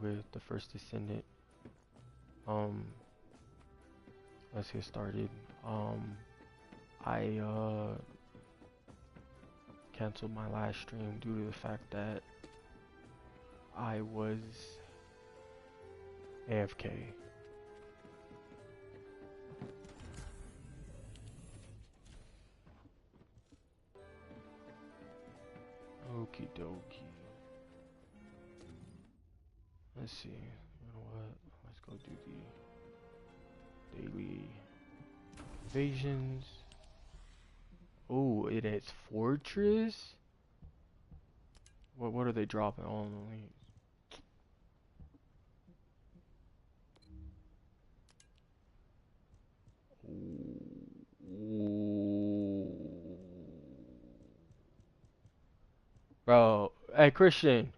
with the First Descendant. Um, let's get started. I canceled my last stream due to the fact that I was AFK. Okie dokie. Let's see. You know what? Let's go do the daily invasions. Oh, it is fortress. What are they dropping on the leaves? Bro, hey Christian,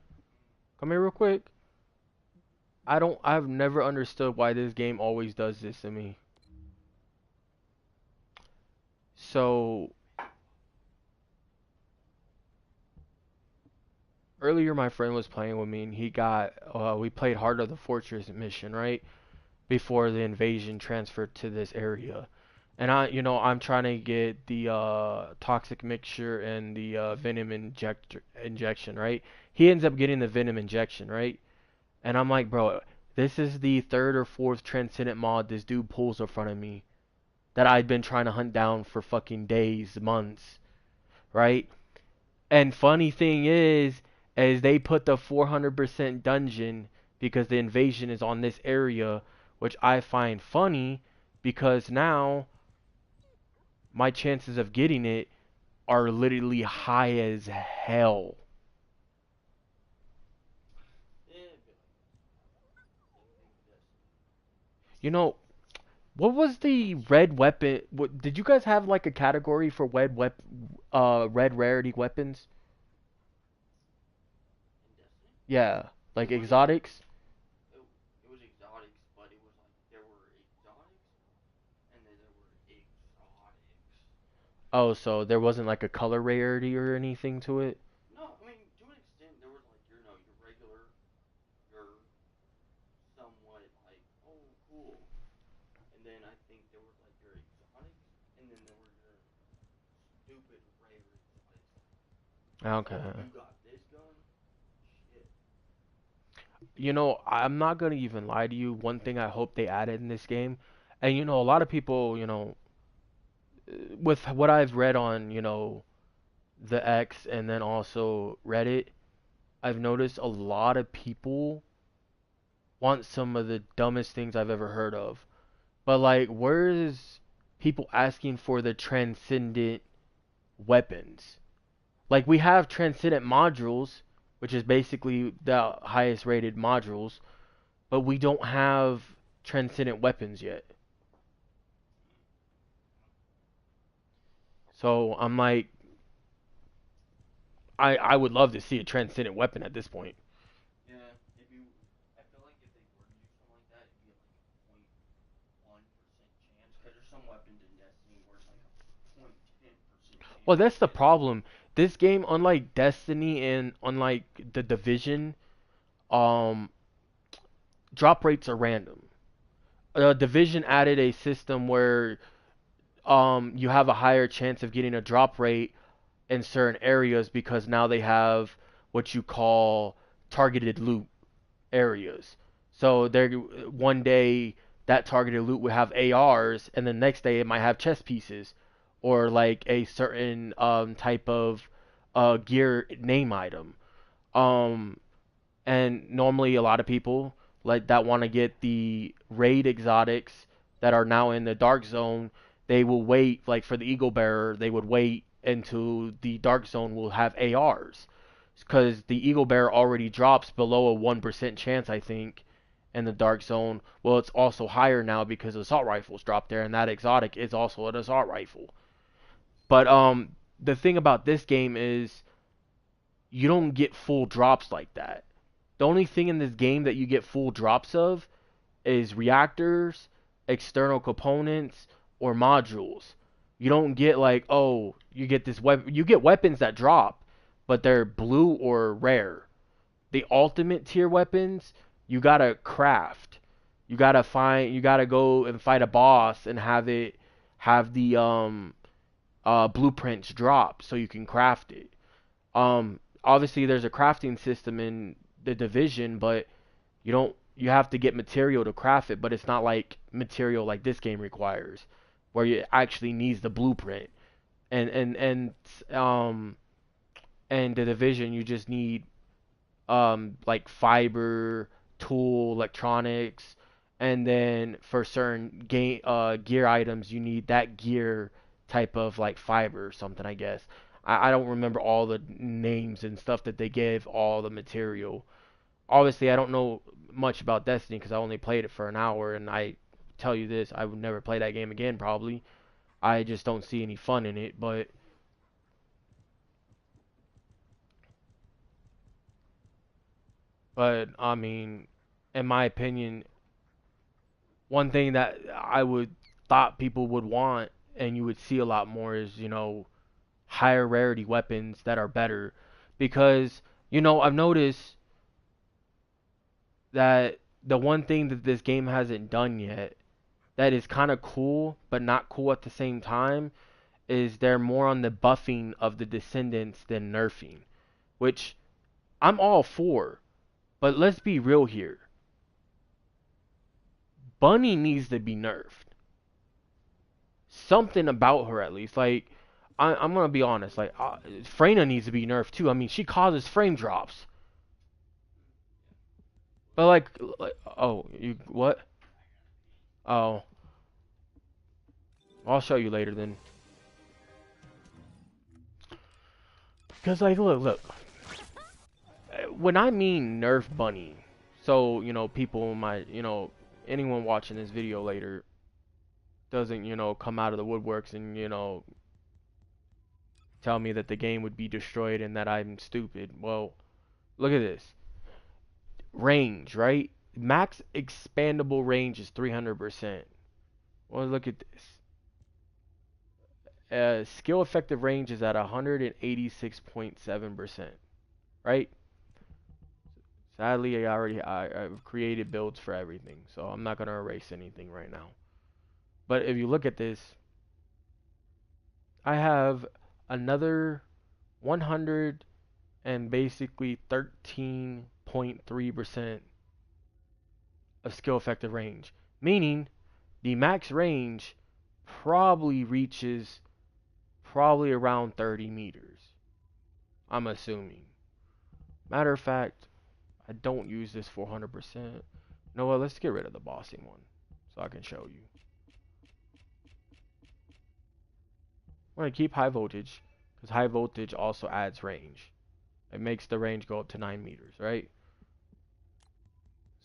come here real quick. I've never understood why this game always does this to me. So, earlier my friend was playing with me and we played Heart of the Fortress mission, right? Before the invasion transferred to this area. And I'm trying to get the toxic mixture and the venom injection, right? He ends up getting the venom injection, right? And I'm like, bro, this is the third or fourth transcendent mod this dude pulls in front of me that I've been trying to hunt down for fucking days, months, right? And funny thing is they put the 400% dungeon because the invasion is on this area, which I find funny because now my chances of getting it are literally high as hell. You know, what was the red weapon? Did you guys have like a category for red rarity weapons? Yeah, like exotics. It was exotics, but it was like there were exotics and then there were exotics. Oh, so there wasn't like a color rarity or anything to it? No, I mean to an extent there was like your regular, your somewhat like oh cool, and then I think there was like your exotics, and then there were your stupid rare exotics. Okay. Oh, you got this gun? Shit. I'm not gonna even lie to you. One thing I hope they added in this game, and a lot of people, with what I've read on, the X and then also Reddit, I've noticed a lot of people want some of the dumbest things I've ever heard of. But like, where is people asking for the transcendent weapons? Like, we have transcendent modules, which is basically the highest rated modules, but we don't have transcendent weapons yet. So I'm like, I would love to see a transcendent weapon at this point. Yeah, if you, I feel like if they were to do something like that, it'd be like a 0.1% chance. Because there's some weapons in Destiny where it's like a 0.10% chance Well, of that's the hitting. problem. This game, unlike Destiny and unlike the Division, um, drop rates are random. Division added a system where you have a higher chance of getting a drop rate in certain areas because now they have what you call targeted loot areas. So there, one day that targeted loot will have ARs, and the next day it might have chest pieces, or like a certain type of gear name item. Um, and normally a lot of people like that want to get the raid exotics that are now in the dark zone. They will wait, like for the eagle bearer, they would wait until the dark zone will have ARs, because the eagle bearer already drops below a 1% chance, I think, in the dark zone. Well, it's also higher now because assault rifles drop there, and that exotic is also an assault rifle. But the thing about this game is you don't get full drops like that. The only thing in this game that you get full drops of is reactors, external components, or modules. You don't get like, oh, you get this weapon. You get weapons that drop, but they're blue or rare. The ultimate tier weapons, you gotta craft. You gotta go and fight a boss and have the blueprints drop so you can craft it. Obviously there's a crafting system in the division, but you have to get material to craft it, but it's not like material like this game requires, where you actually needs the blueprint. And and the division you just need like fiber, tool, electronics, and then for certain game gear items you need that gear type of like fiber or something, I guess. I don't remember all the names and stuff that they gave all the material. Obviously, I don't know much about Destiny because I only played it for an hour, and I tell you this, I would never play that game again probably. I just don't see any fun in it, but I mean, in my opinion, one thing that I would thought people would want and you would see a lot more is, higher rarity weapons that are better because, I've noticed that the one thing that this game hasn't done yet that is kind of cool but not cool at the same time is they're more on the buffing of the descendants than nerfing, which I'm all for. But let's be real here. Bunny needs to be nerfed. Something about her at least. Like I'm gonna be honest. Like Freyna needs to be nerfed too. I mean, she causes frame drops. But like, oh, you what? Oh, I'll show you later then. Cause like, look. When I mean nerf Bunny, so people might, anyone watching this video later doesn't, come out of the woodworks and tell me that the game would be destroyed and that I'm stupid. Well, look at this. Range, right? Max expandable range is 300%. Well, look at this. Skill effective range is at 186.7%, right? Sadly, I've created builds for everything, so I'm not gonna erase anything right now. But if you look at this, I have another 100 and basically 13.3% of skill effective range, meaning the max range probably around 30 meters. I'm assuming. Matter of fact, I don't use this 400%. You know what? Let's get rid of the bossing one so I can show you. I'm going to keep high voltage because high voltage also adds range. It makes the range go up to 9 meters, right?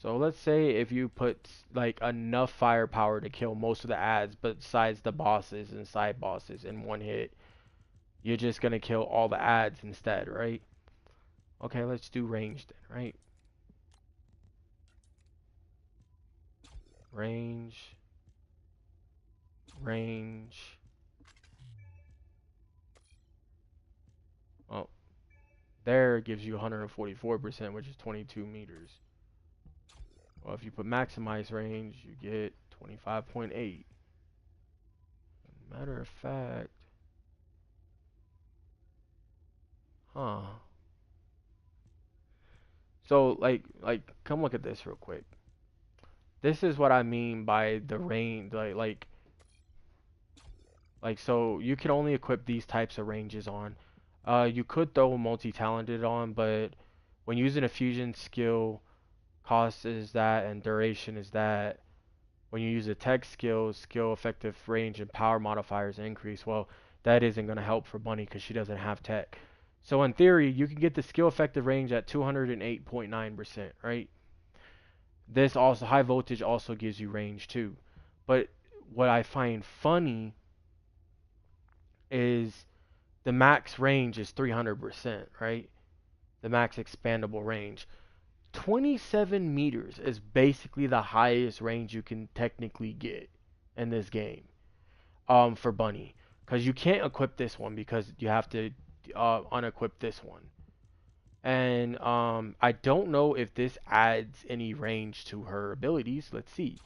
So let's say if you put like enough firepower to kill most of the ads besides the bosses and side bosses in one hit, you're just going to kill all the ads instead, right? Okay, let's do range then, right? Range, range. Oh, there it gives you 144%, which is 22 meters. Well, if you put maximize range, you get 25.8. Matter of fact, huh? So like come look at this real quick. This is what I mean by the range, like so you can only equip these types of ranges on. You could throw multi-talented on, but when using a fusion skill, cost is that and duration is that. When you use a tech skill, skill effective range and power modifiers increase. Well, that isn't going to help for Bunny because she doesn't have tech. So in theory, you can get the skill effective range at 208.9%, right? This also high voltage also gives you range too. But what I find funny is the max range is 300%, right? The max expandable range. 27 meters is basically the highest range you can technically get in this game for Bunny. Because you can't equip this one because you have to unequip this one. And I don't know if this adds any range to her abilities. Let's see.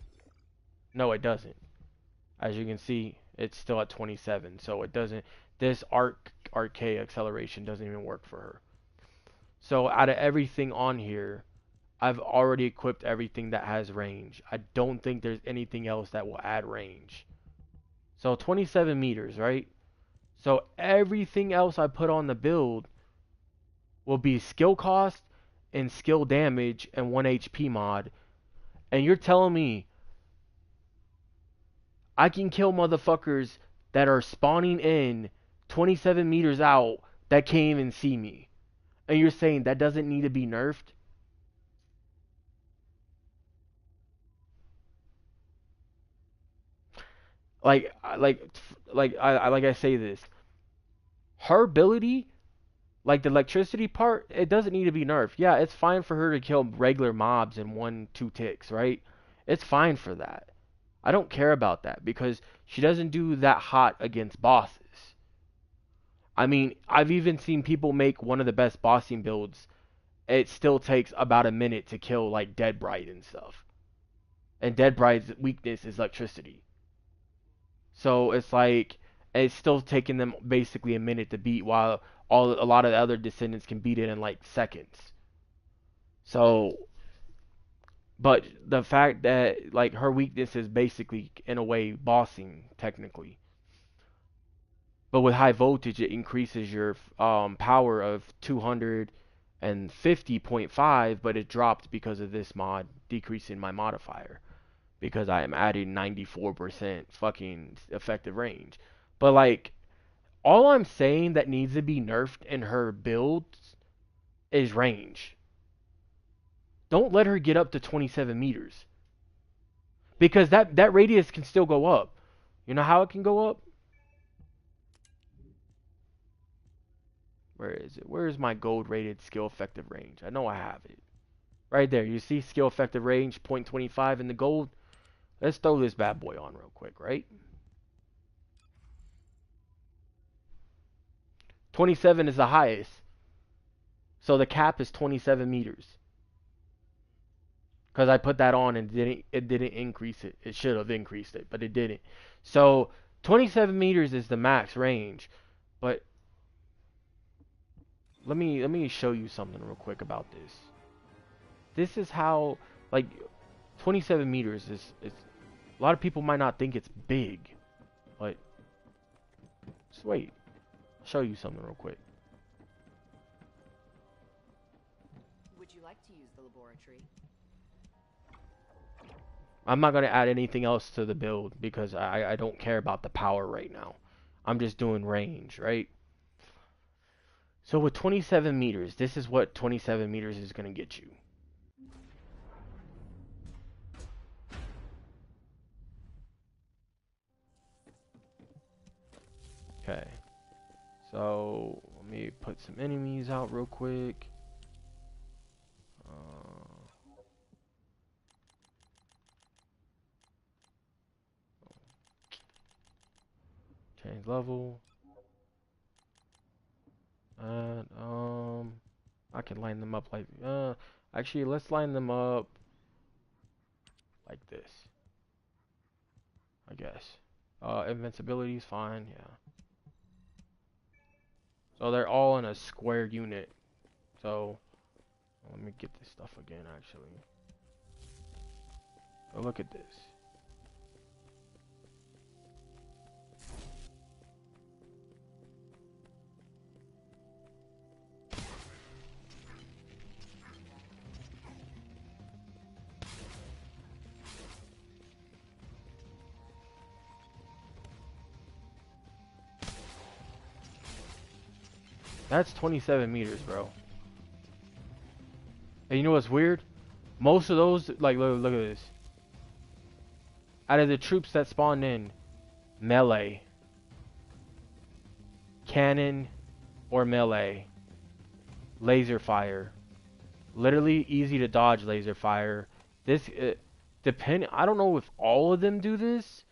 No, it doesn't. As you can see, it's still at 27, so it doesn't. This arcade acceleration doesn't even work for her. So out of everything on here, I've already equipped everything that has range. I don't think there's anything else that will add range. So 27 meters, right? So everything else I put on the build will be skill cost and skill damage and 1 HP mod. And you're telling me I can kill motherfuckers that are spawning in 27 meters out that can't even see me. And you're saying that doesn't need to be nerfed? Like, like I say this. Her ability, like the electricity part, it doesn't need to be nerfed. Yeah, it's fine for her to kill regular mobs in 1-2 ticks, right? It's fine for that. I don't care about that because she doesn't do that hot against bosses. I mean, I've even seen people make one of the best bossing builds. It still takes about a minute to kill like Dead Bright and stuff. And Dead Bright's weakness is electricity. So it's like it's still taking them basically a minute to beat while a lot of the other descendants can beat it in like seconds. So but the fact that like her weakness is basically in a way bossing technically. But with high voltage, it increases your power of 250.5, but it dropped because of this mod decreasing my modifier because I am adding 94% fucking effective range. But like, all I'm saying that needs to be nerfed in her builds is range. Don't let her get up to 27 meters because that radius can still go up. You know how it can go up? Where is it? Where is my gold rated skill effective range? I know I have it. Right there. You see skill effective range 0.25 in the gold? Let's throw this bad boy on real quick, right? 27 is the highest. So the cap is 27 meters. Because I put that on and it didn't increase it. It should have increased it, but it didn't. So 27 meters is the max range. But let me show you something real quick about this. This is how like 27 meters is a lot of people might not think it's big, but just wait. I'll show you something real quick. Would you like to use the laboratory? I'm not going to add anything else to the build because I don't care about the power right now. I'm just doing range, right? So with 27 meters, this is what 27 meters is going to get you. Okay. So let me put some enemies out real quick. Change level. And I can line them up like actually let's line them up like this. I guess. Invincibility is fine, yeah. So they're all in a square unit. So let me get this stuff again actually. So look at this. That's 27 meters, bro. And you know what's weird? Most of those, like, look at this. Out of the troops that spawned in, melee, cannon, or melee, laser fire. Literally easy to dodge laser fire. This, I don't know if all of them do this,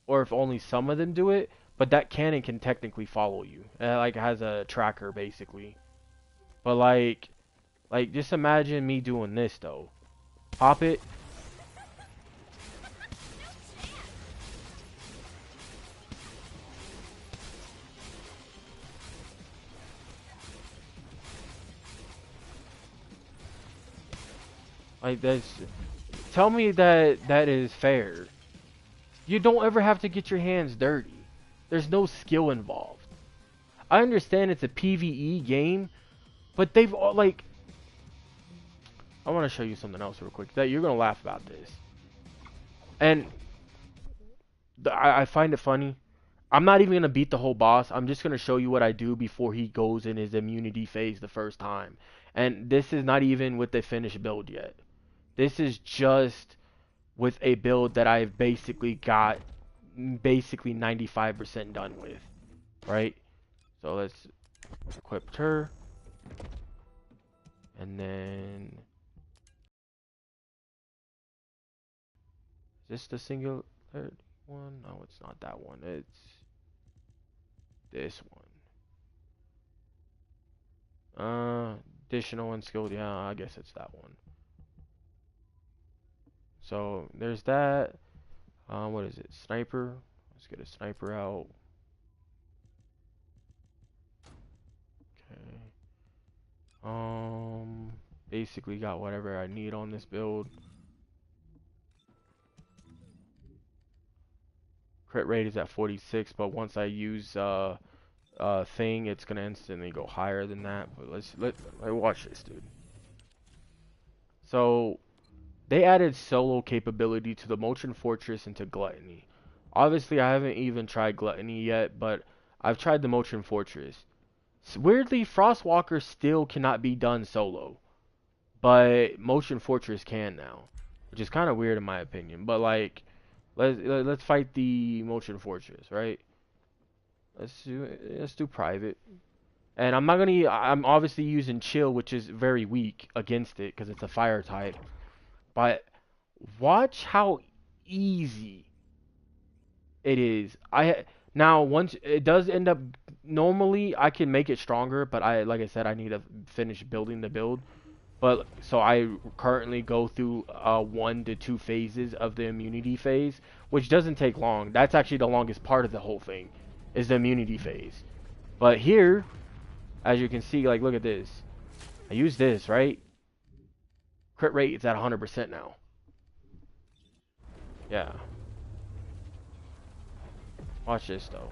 or if only some of them do it, but that cannon can technically follow you. It, like, has a tracker, basically. But, like, Like, just imagine me doing this though. Pop it. Like that's. Tell me that that is fair. You don't ever have to get your hands dirty. There's no skill involved. I understand it's a PvE game, but they've all like. I want to show you something else real quick. That you're gonna laugh about this, and I find it funny. I'm not even gonna beat the whole boss. I'm just gonna show you what I do before he goes in his immunity phase the first time. And this is not even with the finished build yet. This is just with a build that I've basically got 95% done with, right? So let's equip her, and then is this the singular one? No, it's not that one. It's this one. Additional and skilled. Yeah, I guess it's that one. So there's that. What is it? Sniper. Let's get a sniper out. Okay. Basically got whatever I need on this build. Crit rate is at 46, but once I use thing, it's gonna instantly go higher than that. But let's watch this, dude. So they added solo capability to the Motion Fortress and to Gluttony. Obviously, I haven't even tried Gluttony yet, but I've tried the Motion Fortress. Weirdly, Frostwalker still cannot be done solo, but Motion Fortress can now, which is kind of weird in my opinion. But like, let's fight the Motion Fortress, right? Let's do private. And I'm obviously using chill, which is very weak against it because it's a fire type. But watch how easy it is. Now once it does end up normally I can make it stronger, but like I said, I need to finish building the build. But so I currently go through 1 to 2 phases of the immunity phase, which doesn't take long. That's actually the longest part of the whole thing, is the immunity phase. But here, as you can see, like look at this. I use this, right? Crit rate is at 100% now. Yeah. Watch this though.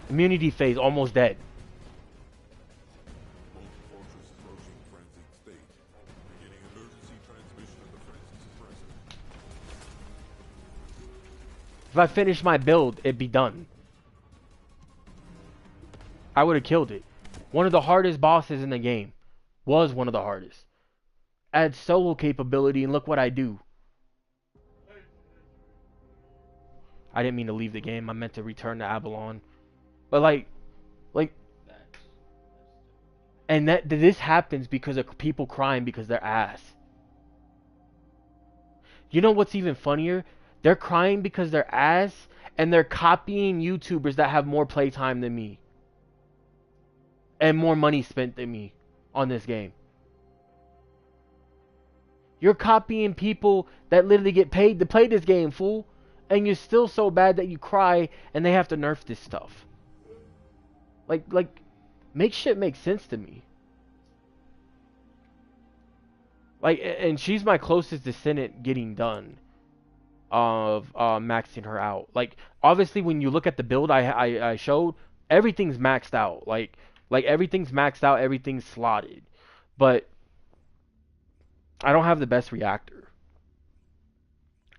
Immunity phase almost dead. If I finished my build, it'd be done. I would have killed it. One of the hardest bosses in the game. Was one of the hardest. Add solo capability and look what I do. I didn't mean to leave the game. I meant to return to Avalon. But like, and this happens because of people crying because they're ass. You know what's even funnier? They're crying because they're ass, and they're copying YouTubers that have more playtime than me. And more money spent than me on this game. You're copying people that literally get paid to play this game, fool. And you're still so bad that you cry and they have to nerf this stuff. Like, make shit make sense to me. Like, and she's my closest descendant getting done of maxing her out. Like, obviously when you look at the build I showed, everything's maxed out. Like everything's maxed out, everything's slotted. But I don't have the best reactor.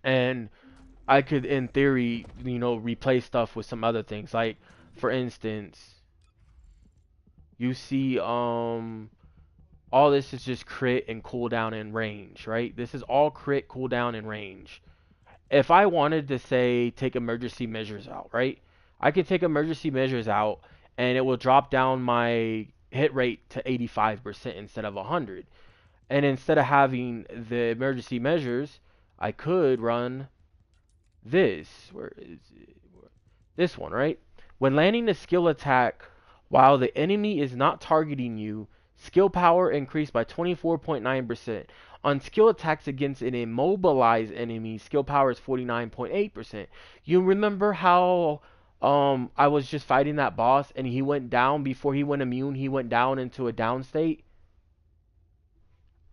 And I could, in theory, replace stuff with some other things. Like, for instance, you see, all this is just crit and cooldown and range, right? This is all crit, cooldown, and range. If I wanted to, say, take emergency measures out, right? I could take emergency measures out and it will drop down my hit rate to 85% instead of 100. And instead of having the emergency measures, I could run this. Where is it? This one, right? When landing a skill attack while the enemy is not targeting you, skill power increased by 24.9%. On skill attacks against an immobilized enemy, skill power is 49.8%. You remember how I was just fighting that boss and he went down before he went immune, he went down into a down state?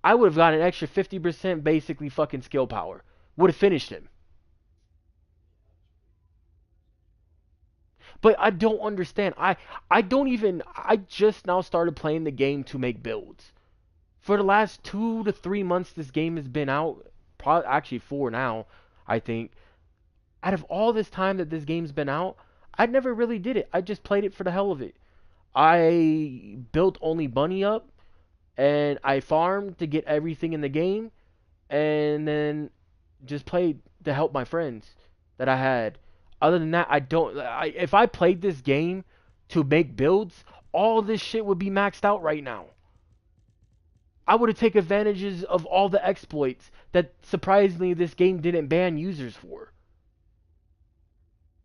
I would have got an extra 50% basically fucking skill power. Would have finished him. But I don't understand. I just now started playing the game to make builds. For the last 2 to 3 months this game has been out, probably actually 4 now, I think. Out of all this time that this game's been out, I never really did it. I just played it for the hell of it. I built only Bunny up and I farmed to get everything in the game and then just played to help my friends that I had. Other than that, if I played this game to make builds, all this shit would be maxed out right now. I would have taken advantages of all the exploits that surprisingly this game didn't ban users for.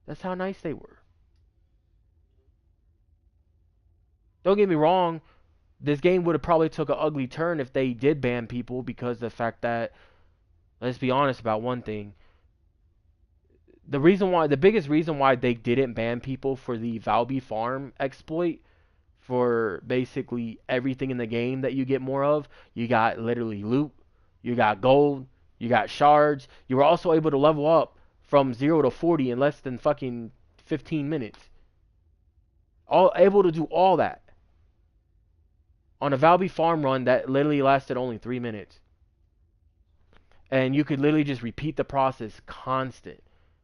That's how nice they were. Don't get me wrong, this game would have probably took an ugly turn if they did ban people because of the fact that, let's be honest about one thing. The biggest reason why they didn't ban people for the Valby farm exploit, for basically everything in the game that you get more of, you got literally loot, you got gold, you got shards. You were also able to level up from 0 to 40 in less than fucking 15 minutes. All able to do all that on a Valby farm run that literally lasted only 3 minutes. And you could literally just repeat the process constant.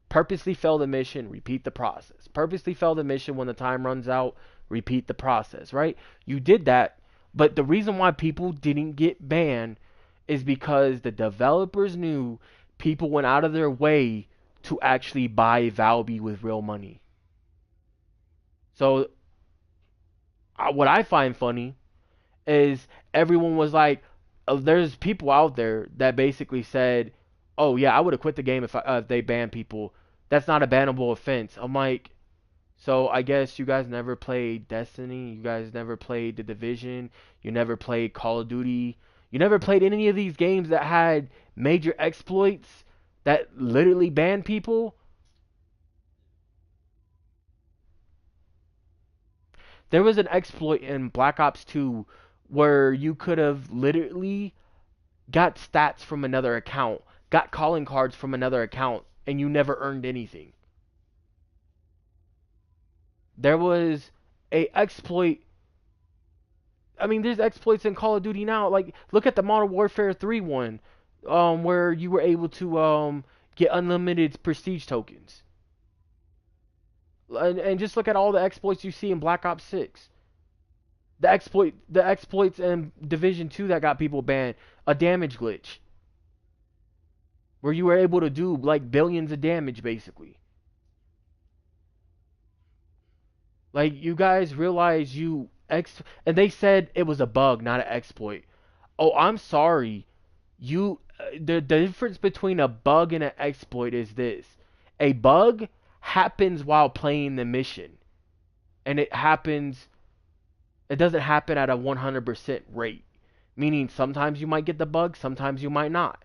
Purposely fail the mission, repeat the process. Purposely fail the mission when the time runs out, repeat the process, right? You did that, but the reason why people didn't get banned is because the developers knew people went out of their way to actually buy Valby with real money. So, what I find funny is everyone was like, there's people out there that basically said, oh yeah, I would have quit the game if they banned people. That's not a bannable offense. I'm like, so I guess you guys never played Destiny, you guys never played The Division, you never played Call of Duty, you never played any of these games that had major exploits that literally banned people. There was an exploit in Black Ops 2 where you could have literally got stats from another account, got calling cards from another account, and you never earned anything. There was a exploit. I mean, there's exploits in Call of Duty now. Like, look at the Modern Warfare 3 one, where you were able to get unlimited prestige tokens. And just look at all the exploits you see in Black Ops 6. The exploits in Division 2 that got people banned. A damage glitch, where you were able to do like billions of damage basically. Like, you guys realize and they said it was a bug, not an exploit. Oh, I'm sorry. The difference between a bug and an exploit is this. A bug happens while playing the mission. And it doesn't happen at a 100% rate. Meaning sometimes you might get the bug, sometimes you might not.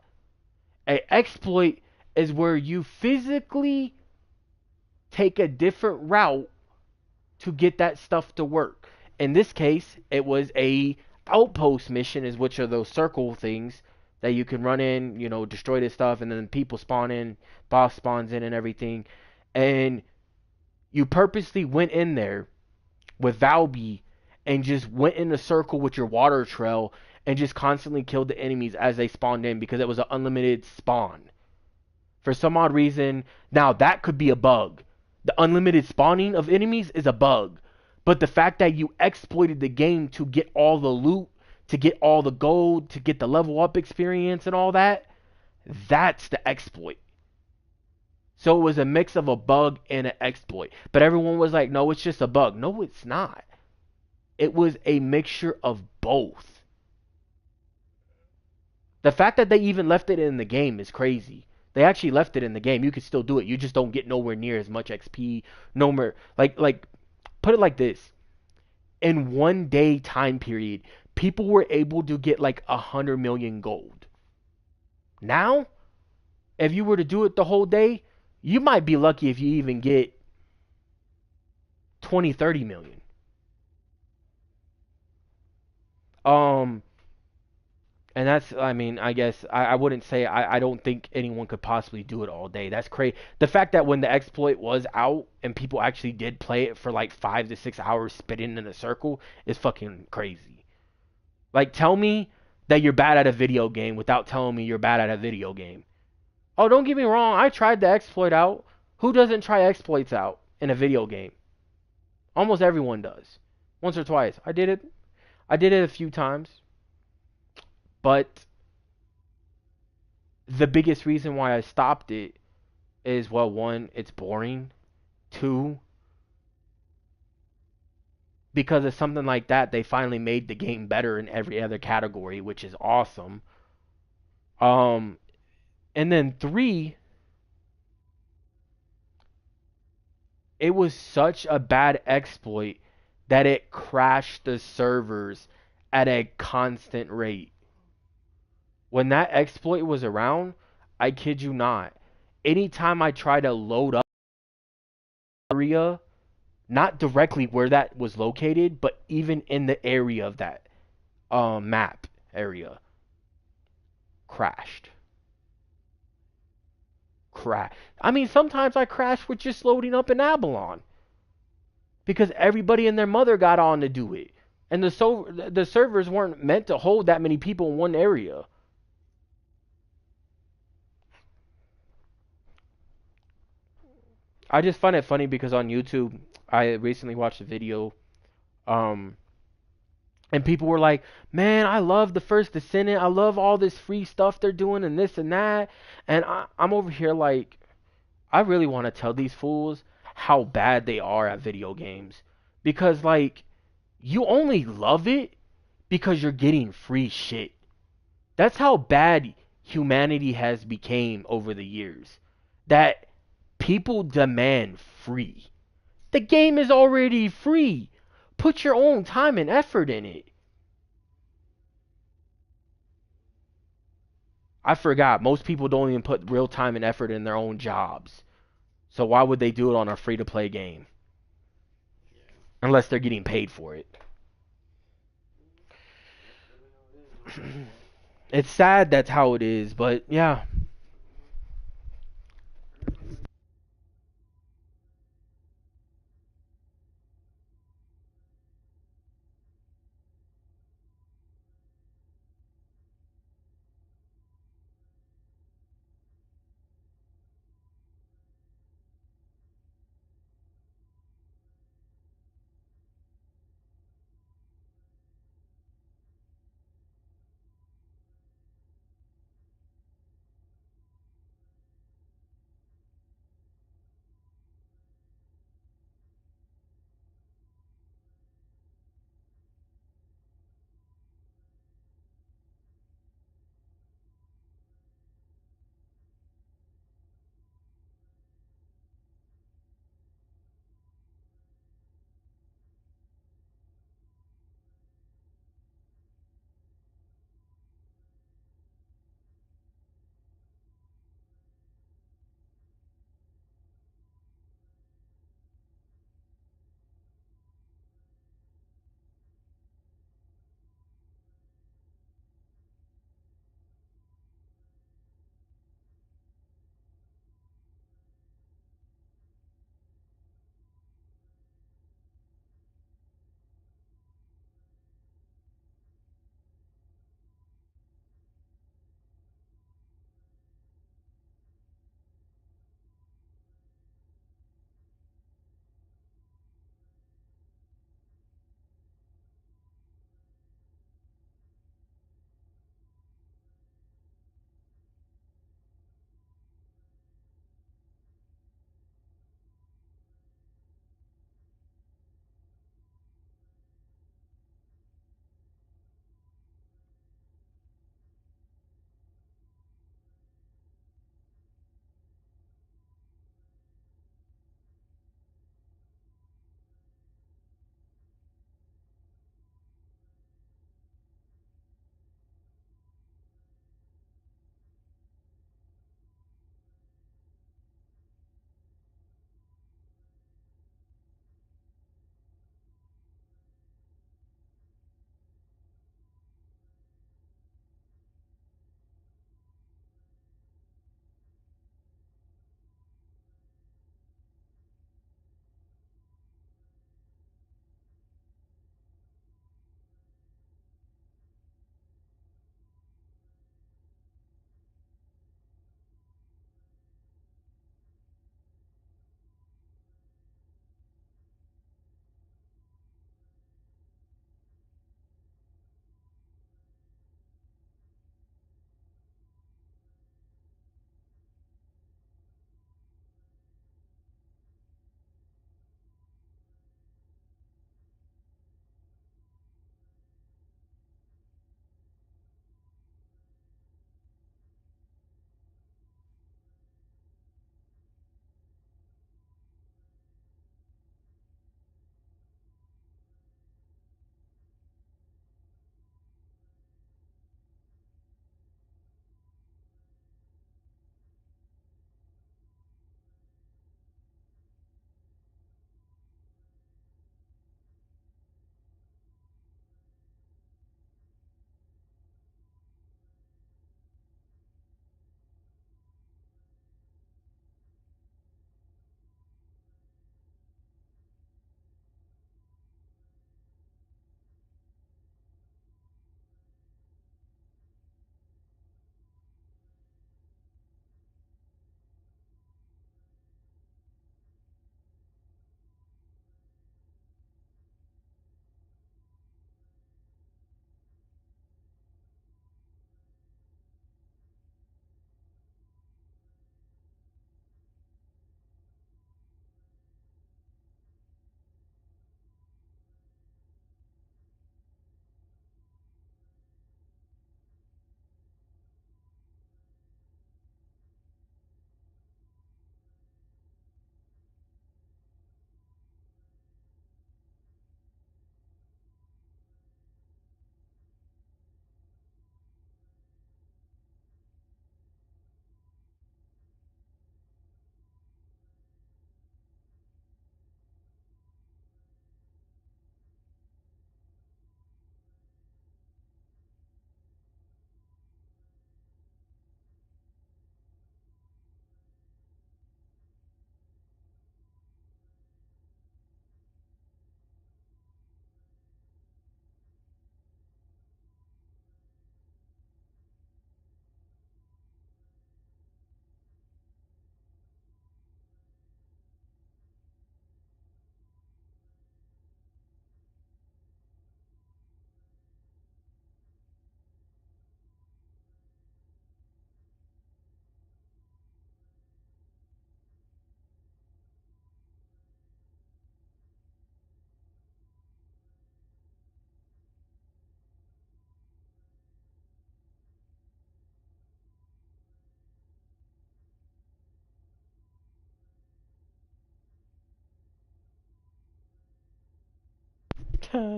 An exploit is where you physically take a different route to get that stuff to work. In this case, it was a outpost mission, is which are those circle things that you can run in, destroy this stuff, and then people spawn in, boss spawns in and everything. And you purposely went in there with Valby and just went in a circle with your water trail and just constantly killed the enemies as they spawned in because it was an unlimited spawn. For some odd reason, now that could be a bug. The unlimited spawning of enemies is a bug. But the fact that you exploited the game to get all the loot, to get all the gold, to get the level up experience and all that, that's the exploit. So it was a mix of a bug and an exploit. But everyone was like, no, it's just a bug. No, it's not. It was a mixture of both. The fact that they even left it in the game is crazy. They actually left it in the game. You can still do it. You just don't get nowhere near as much XP. No more. Like put it like this. In 1 day time period, people were able to get like 100 million gold. Now, if you were to do it the whole day, you might be lucky if you even get 20, 30 million. Um, and that's, I mean, I guess I wouldn't say, I don't think anyone could possibly do it all day. That's crazy. The fact that when the exploit was out and people actually did play it for like 5 to 6 hours spitting in a circle is fucking crazy. Like, tell me that you're bad at a video game without telling me you're bad at a video game. Oh, don't get me wrong. I tried the exploit out. Who doesn't try exploits out in a video game? Almost everyone does. Once or twice. I did it. I did it a few times. But the biggest reason why I stopped it is, well, one, it's boring. Two, because of something like that, they finally made the game better in every other category, which is awesome. Um, and then three, it was such a bad exploit that it crashed the servers at a constant rate. When that exploit was around, I kid you not, anytime I try to load up area, not directly where that was located, but even in the area of that map area, crashed. Crash. I mean, sometimes I crash with just loading up an Avalon because everybody and their mother got on to do it, and the servers weren't meant to hold that many people in one area. I just find it funny because on YouTube, I recently watched a video, um, and people were like, "Man, I love the First Descendant. I love all this free stuff they're doing and this and that." And I'm over here like, I really want to tell these fools how bad they are at video games, because like, you only love it because you're getting free shit. That's how bad humanity has became over the years. That people demand free. The game is already free. Put your own time and effort in it. I forgot. Most people don't even put real time and effort in their own jobs. So why would they do it on a free to play game? Unless they're getting paid for it. It's sad that's how it is, but yeah.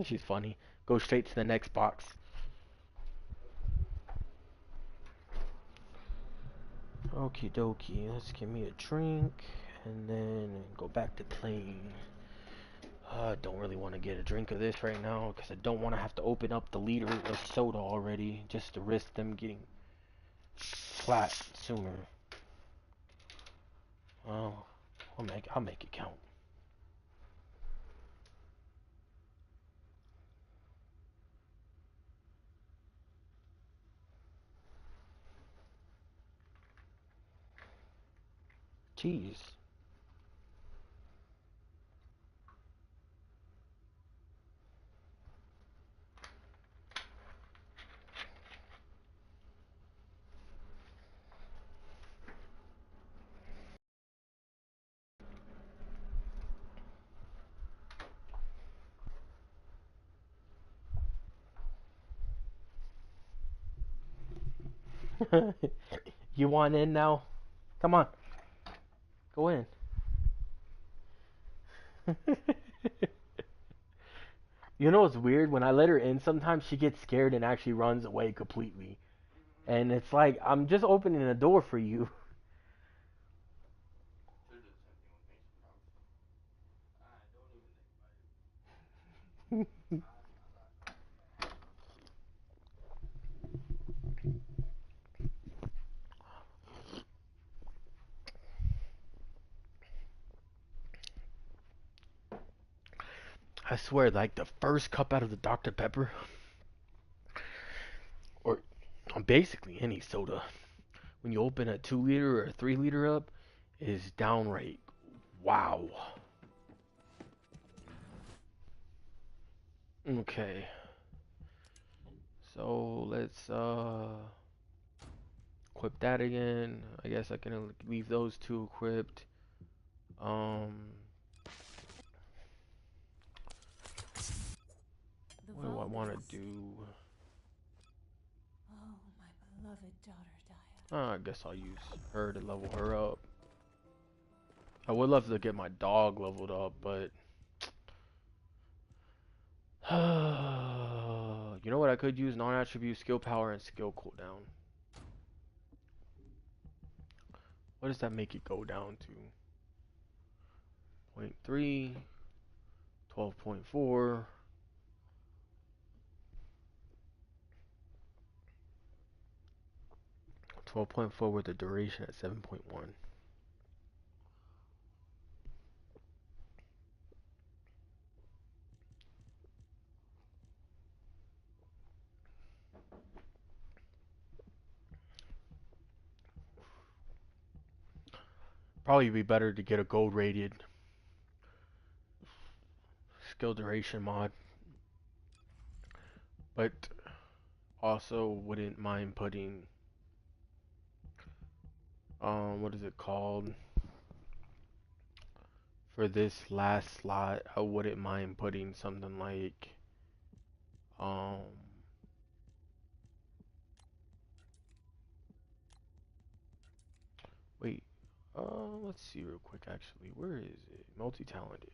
She's funny. Go straight to the next box. Okie dokie, let's give me a drink and then go back to playing. I don't really want to get a drink of this right now because I don't want to have to open up the liter of soda already just to risk them getting flat sooner. Oh, I'll make it count. Jeez. You want in now? Come on, go in. You know what's weird? When I let her in, sometimes she gets scared and actually runs away completely. And it's like, I'm just opening the door for you. Should do the same thing with me sometimes. Don't even think about it. I swear, like the first cup out of the Dr. Pepper, or basically any soda, when you open a 2 liter or a 3 liter up, is downright wow. Okay, so let's equip that again. I guess I can leave those two equipped. Um, The what do I want to Valdez. do? Oh, my beloved daughter Dia. I guess I'll use her to level her up. I would love to get my dog leveled up, but you know what I could use? Non-attribute skill power and skill cooldown. What does that make it go down to? 0.3, 12.4. 12.4 with the duration at 7.1. Probably be better to get a gold rated skill duration mod, but also wouldn't mind putting what is it called? For this last slot, I wouldn't mind putting something like um wait, let's see real quick actually. Where is it? Multi-talented.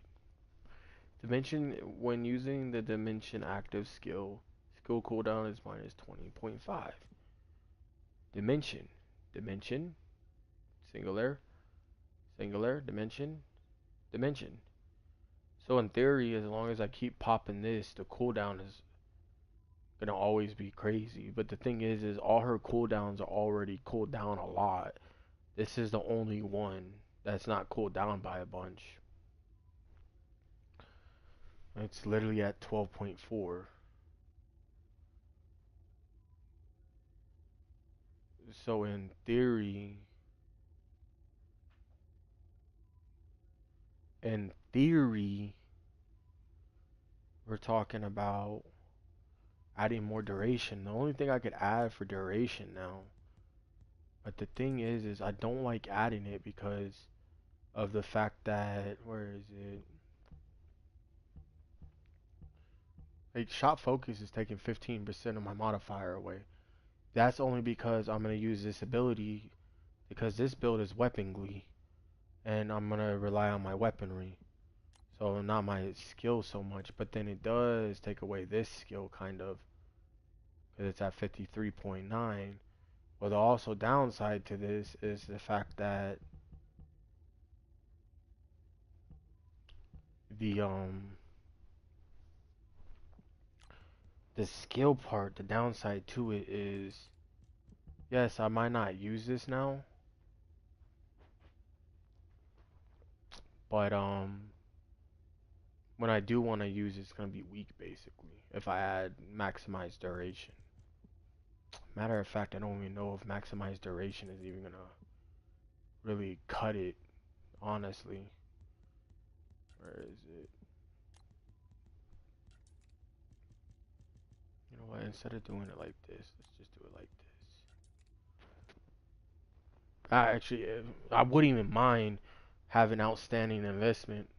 Dimension when using the dimension active skill cooldown is minus 20.5. Dimension. Dimension. Singular. Singular. Dimension. So in theory, as long as I keep popping this, the cooldown is gonna always be crazy. But the thing is all her cooldowns are already cooled down a lot. This is the only one that's not cooled down by a bunch. It's literally at 12.4. So in theory, we're talking about adding more duration. The only thing I could add for duration now, but the thing is I don't like adding it because of the fact that where is it? Like shot focus is taking 15% of my modifier away. That's only because I'm gonna use this ability because this build is weapon glee, and I'm gonna rely on my weaponry. So not my skill so much, but then it does take away this skill kind of, because it's at 53.9. But the also downside to this is the fact that the the skill part, the downside to it is, yes, I might not use this now, but when I do want to use it, it's gonna be weak basically. If I add maximize duration. Matter of fact, I don't even know if maximize duration is even gonna really cut it, honestly. Where is it? You know what? Instead of doing it like this, let's just do it like this. I wouldn't even mind having outstanding investment.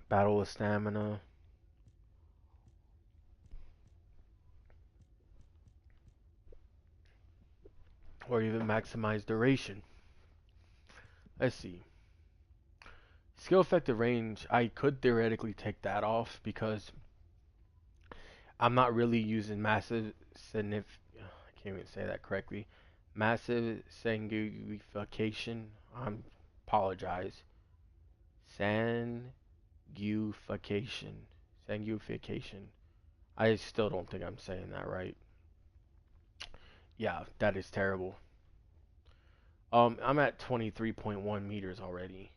Battle of stamina. Or even maximize duration. Let's see. Skill effective range, I could theoretically take that off because I'm not really using massive I can't even say that correctly. Massive sanguification. I apologize. Sanguification. Sanguification. I still don't think I'm saying that right. Yeah, that is terrible. I'm at 23.1 meters already,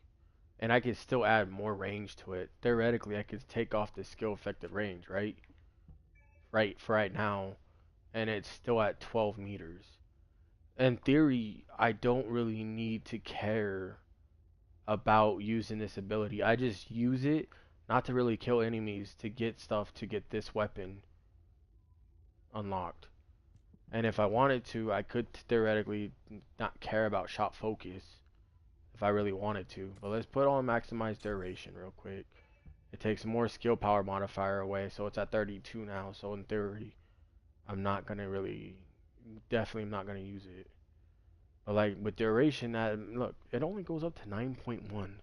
and I could still add more range to it. Theoretically, I could take off the skill effective range, right? Right for right now, and it's still at 12 meters. In theory, I don't really need to care about using this ability. I just use it not to really kill enemies, to get stuff, to get this weapon unlocked. And if I wanted to, I could theoretically not care about shot focus if I really wanted to. But let's put on maximize duration real quick. It takes more skill power modifier away, so it's at 32 now. So in theory, I'm not gonna really, definitely not gonna use it. But like with duration, that look, it only goes up to 9.1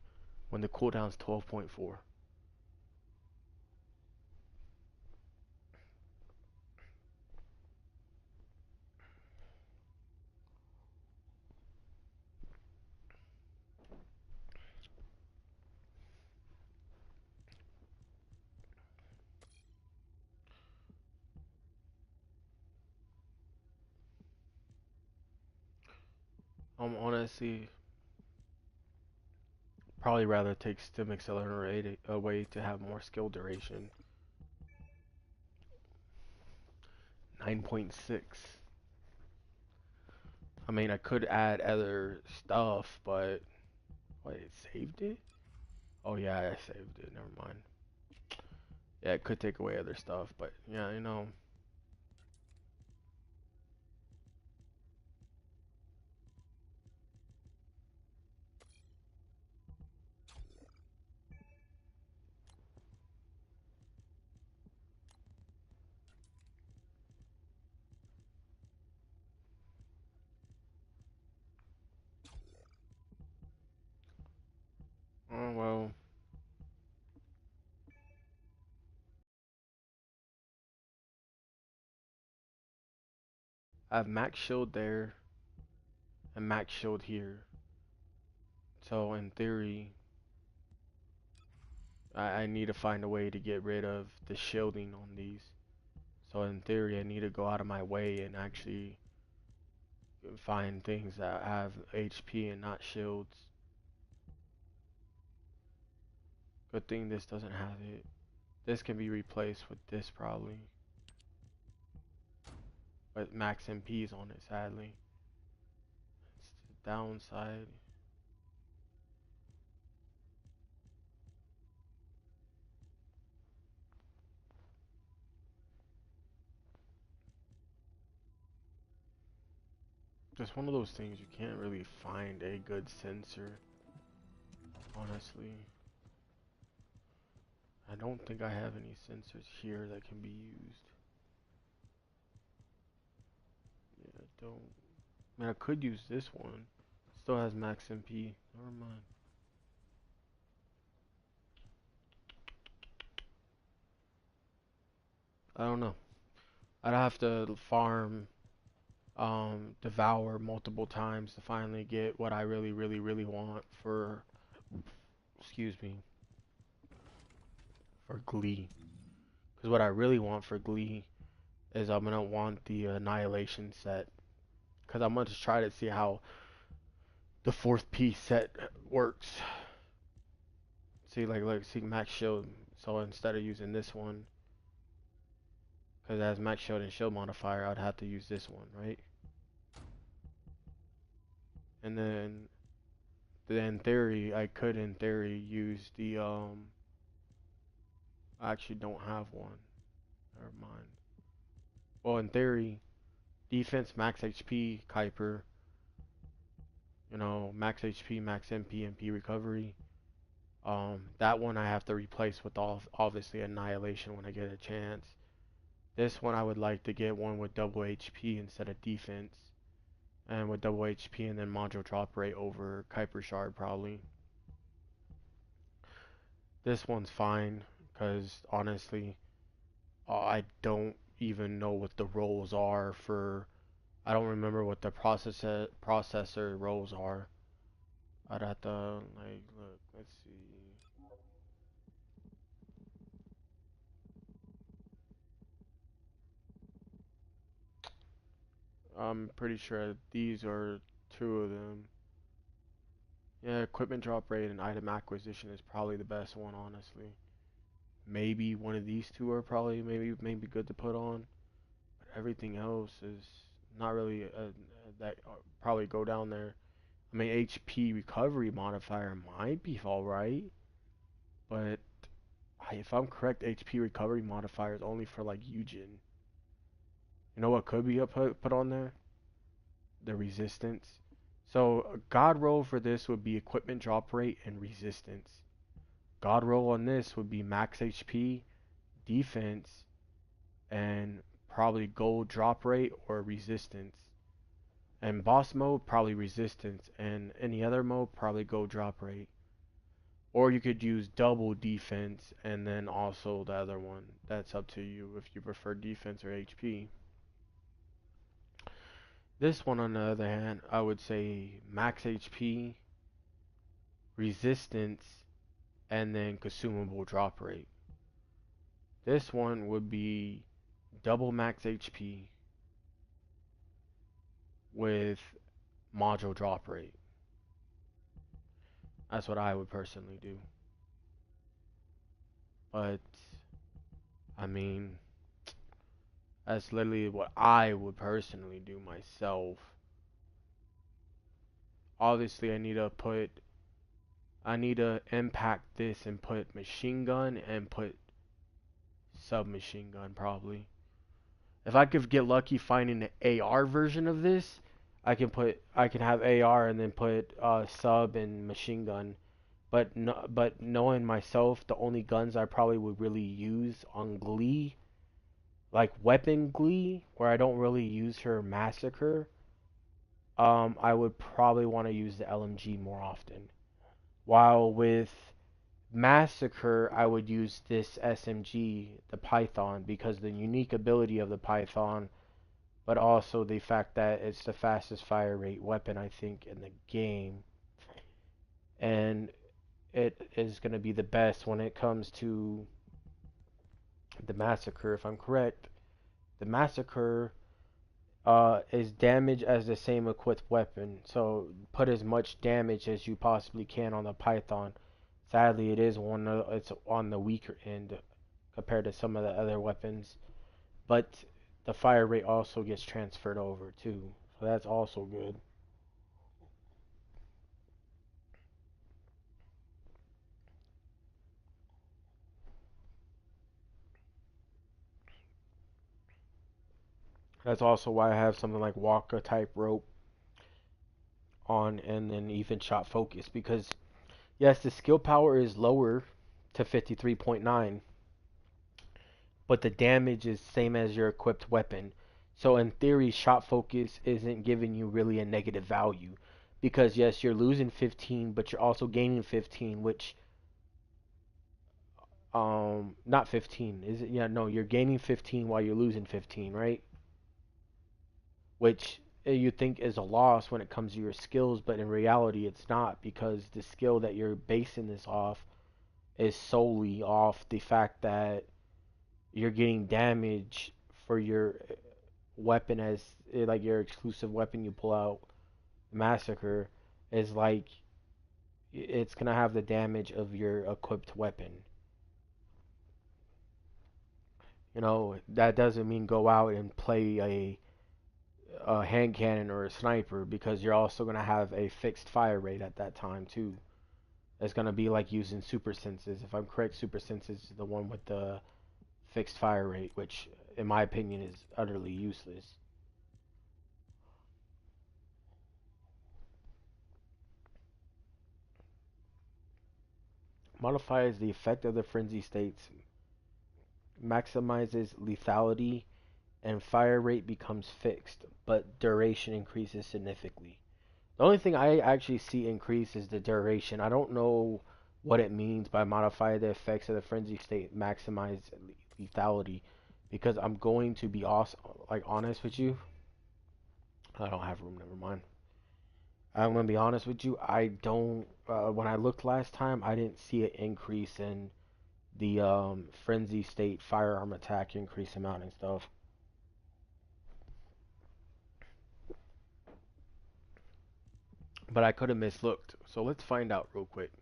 when the cooldown's 12.4. Honestly probably rather take stim accelerator away to have more skill duration. 9.6. I mean, I could add other stuff, but wait, it saved it? Oh yeah, I saved it. Never mind. Yeah, it could take away other stuff, but yeah, you know. Oh well. I have max shield there and max shield here. So in theory, I need to find a way to get rid of the shielding on these. So in theory, I need to go out of my way and actually find things that have HP and not shields. Good thing this doesn't have it. This can be replaced with this probably. But max MP's on it, sadly. It's the downside. Just one of those things you can't really find a good sensor, honestly. I don't think I have any sensors here that can be used. don't. Man, I could use this one. Still has max MP. Never mind. I don't know. I'd have to farm, devour multiple times to finally get what I really, really, really want for, excuse me, for Glee. Because what I really want for Glee is I'm gonna want the Annihilation set. Because I'm gonna just try to see how the fourth piece set works. See, like, look, see max shield. So instead of using this one, because it has max shield and shield modifier, I'd have to use this one, right? And then in theory, I could in theory use the I actually don't have one. Never mind. Well, in theory, defense, max HP, Kuiper, you know, max HP, max MP, MP recovery. That one I have to replace with obviously Annihilation when I get a chance. This one I would like to get one with double HP instead of defense. And with double HP and then module drop rate over Kuiper Shard probably. This one's fine because honestly, I don't even know what the roles are for. I don't remember what the processor roles are. I'd have to like look. Let's see. I'm pretty sure these are two of them. Yeah, equipment drop rate and item acquisition is probably the best one, honestly. Maybe one of these two are probably maybe good to put on, but everything else is not really that probably go down there. I mean, HP recovery modifier might be alright, but if I'm correct, HP recovery modifier is only for like Eugen. You know what could be put on there? The resistance. So a god roll for this would be equipment drop rate and resistance. God roll on this would be max HP, defense, and probably gold drop rate or resistance. And boss mode, probably resistance. And any other mode, probably gold drop rate. Or you could use double defense and then also the other one. That's up to you if you prefer defense or HP. This one, on the other hand, I would say max HP, resistance, and then consumable drop rate. This one would be double max HP with module drop rate. That's what I would personally do. But, I mean, that's literally what I would personally do myself. Obviously, I need to impact this and put machine gun and put submachine gun probably. If I could get lucky finding the AR version of this, I can have AR and then put sub and machine gun. But no, but knowing myself, the only guns I probably would really use on Glee, like weapon Glee, where I don't really use her massacre, I would probably want to use the LMG more often. While with Massacre, I would use this SMG, the Python, because the unique ability of the Python, but also the fact that it's the fastest fire rate weapon, I think, in the game. And it is going to be the best when it comes to the Massacre, if I'm correct. The Massacre is damage as the same equipped weapon, so put as much damage as you possibly can on the Python. Sadly, it's on the weaker end compared to some of the other weapons, but the fire rate also gets transferred over too, so that's also good. That's also why I have something like Walker type rope on, and then even shot focus, because yes, the skill power is lower to 53.9, but the damage is same as your equipped weapon. So in theory, shot focus isn't giving you really a negative value because yes, you're losing 15, but you're also gaining 15, which not 15, is it? Yeah, no, you're gaining 15 while you're losing 15, right? Which you think is a loss when it comes to your skills, but in reality it's not because the skill that you're basing this off is solely off the fact that you're getting damage for your weapon as like your exclusive weapon you pull out massacre is like it's gonna have the damage of your equipped weapon. You know, that doesn't mean go out and play a hand cannon or a sniper because you're also gonna have a fixed fire rate at that time too. It's gonna be like using super senses. If I'm correct, super senses is the one with the fixed fire rate, which in my opinion is utterly useless. Modifies the effect of the frenzy states, maximizes lethality, and fire rate becomes fixed, but duration increases significantly. The only thing I actually see increase is the duration. I don't know what it means by modify the effects of the frenzy state, maximize lethality, because I'm going to be like honest with you. I don't have room. Never mind. I'm gonna be honest with you. I don't. When I looked last time, I didn't see an increase in the frenzy state firearm attack increase amount and stuff. But I could have mislooked. So let's find out real quick.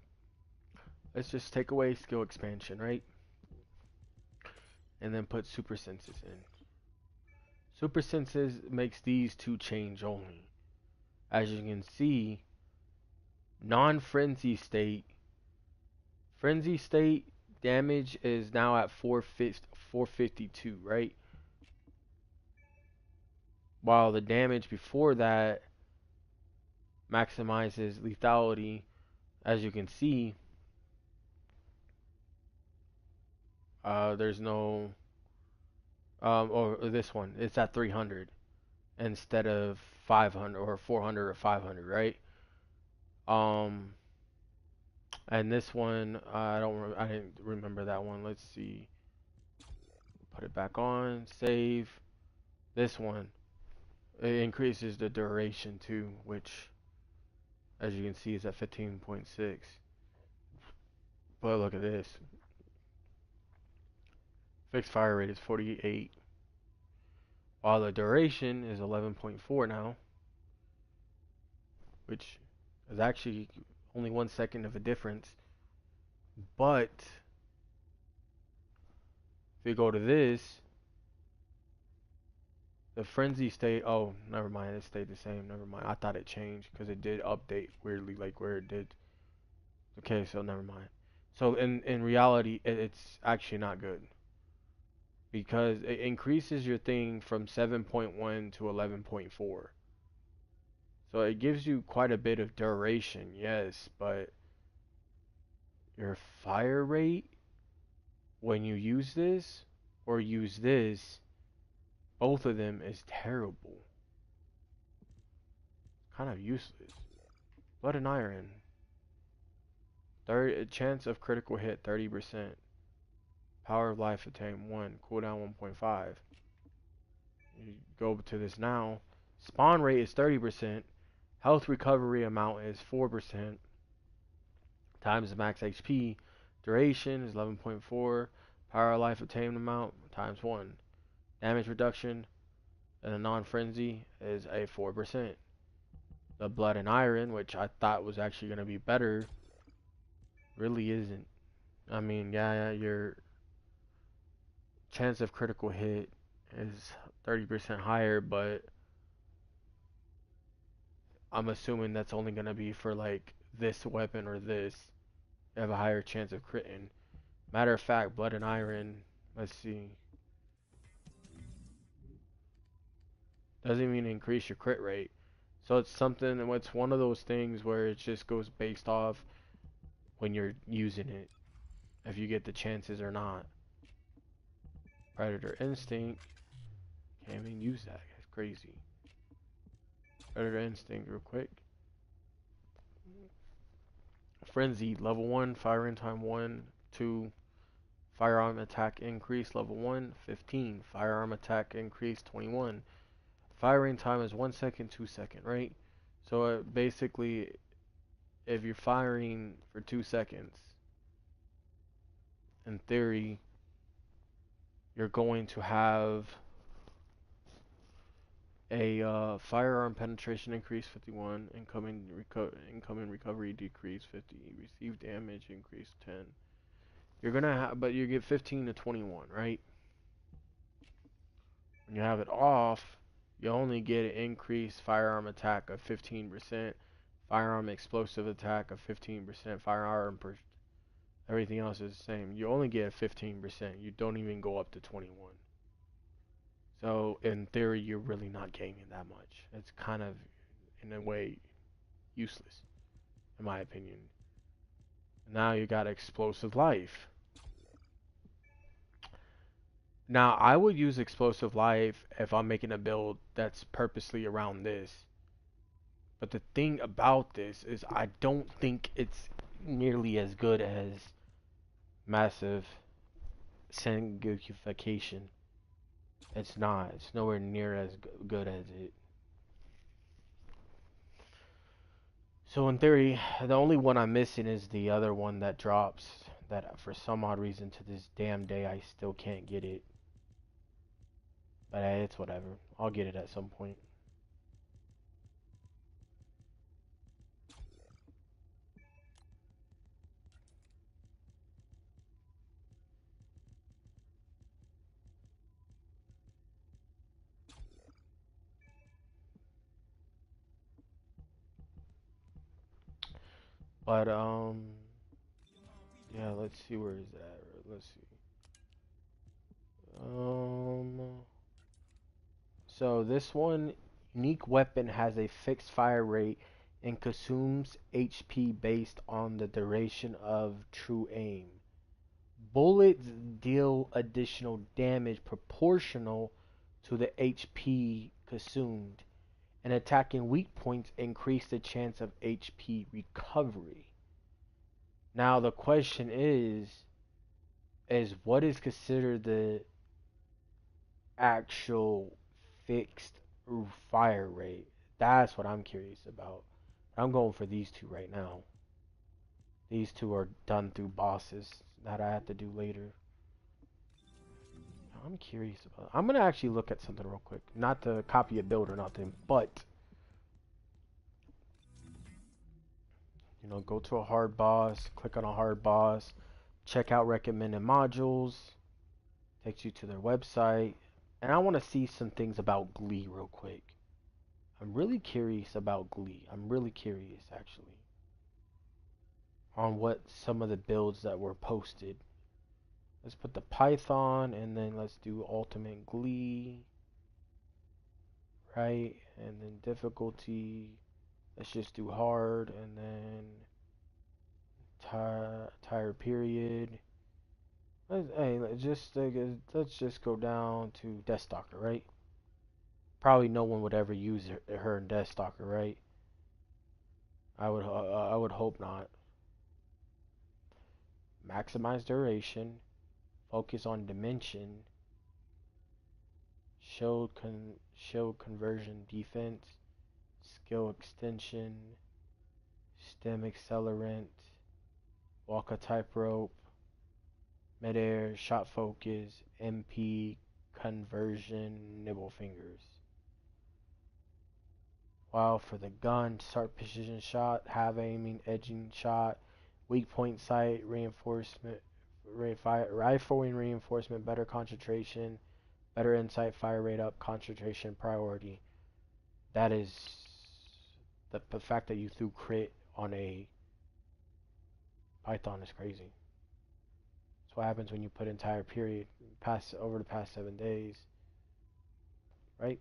Let's just take away skill expansion, right? And then put super senses in. Super senses makes these two change only. As you can see, non-frenzy state, frenzy state damage is now at 452, right? While the damage before that maximizes lethality, as you can see, there's no, or this one, it's at 300 instead of 500 or 400 or 500, right? Um, and this one, I didn't remember that one. Let's see. Put it back on, save. This one, it increases the duration too, which, as you can see, is at 15.6. But look at this. Fixed fire rate is 48, while the duration is 11.4 now, which is actually only 1 second of a difference. But if you go to this, the frenzy state. Oh, never mind. It stayed the same. Never mind. I thought it changed because it did update weirdly, like where it did. Okay, so never mind. So in reality, it's actually not good because it increases your thing from 7.1 to 11.4. So it gives you quite a bit of duration, yes, but your fire rate when you use this or use this, both of them is terrible. Kind of useless. Blood and iron. Chance of critical hit 30%. Power of life attained 1. Cooldown 1.5. You go to this now. Spawn rate is 30%. Health recovery amount is 4%. Times the max HP. Duration is 11.4. Power of life attained amount times 1. Damage reduction in a non-frenzy is a 4%. The blood and iron, which I thought was actually going to be better, really isn't. I mean, yeah, your chance of critical hit is 30% higher, but I'm assuming that's only going to be for like this weapon or this. You have a higher chance of critting. Matter of fact, blood and iron, let's see, doesn't even increase your crit rate. So it's something, it's one of those things where it just goes based off when you're using it, if you get the chances or not. Predator instinct Can't even use that. That's crazy. Predator Instinct, real quick. Frenzy, level 1, firing time 1, 2, firearm attack increase, level 1, 15, firearm attack increase, 21. Firing time is 1 second, 2 second, right? So basically, if you're firing for 2 seconds, in theory, you're going to have a firearm penetration increase 51, incoming recovery decrease 50, received damage increase 10. You're gonna have, but you get 15 to 21, right? When you have it off, you only get an increased firearm attack of 15%, firearm explosive attack of 15%, everything else is the same. You only get 15%. You don't even go up to 21. So in theory, you're really not gaining that much. It's kind of, in a way, useless, in my opinion. Now you got explosive life. Now I would use explosive life if I'm making a build that's purposely around this. But the thing about this is I don't think it's nearly as good as massive sanguification. It's not. It's nowhere near as good as it. So in theory, the only one I'm missing is the other one that drops. That for some odd reason to this damn day I still can't get it. But hey, it's whatever. I'll get it at some point. But yeah, let's see where is that. Let's see. So this one, unique weapon has a fixed fire rate and consumes HP based on the duration of true aim. Bullets deal additional damage proportional to the HP consumed, and attacking weak points increase the chance of HP recovery. Now the question is what is considered the actual fixed fire rate? That's what I'm curious about. I'm going for these two right now. These two are done through bosses that I have to do later. I'm curious about. I'm gonna actually look at something real quick. Not to copy a build or nothing, but go to a hard boss, click on a hard boss, check out recommended modules, takes you to their website, and I want to see some things about Glee real quick. I'm really curious about Glee. I'm really curious actually on what some of the builds that were posted. Let's put the Python and then let's do Ultimate Glee, right? And then difficulty. Let's just do hard and then tire period. Let's just go down to Deathstalker, right? Probably no one would ever use her in Deathstalker, right? I would hope not. Maximize duration, focus on dimension, shield conversion defense, skill extension, stem accelerant, walk a tightrope, midair, shot focus, MP, conversion, nibble fingers. While for the gun, start precision shot, have aiming, edging shot, weak point sight, reinforcement, rifling reinforcement, better concentration, better insight, fire rate up, concentration, priority. That is the fact that you threw crit on a Python is crazy. That's what happens when you put entire period over the past 7 days, right?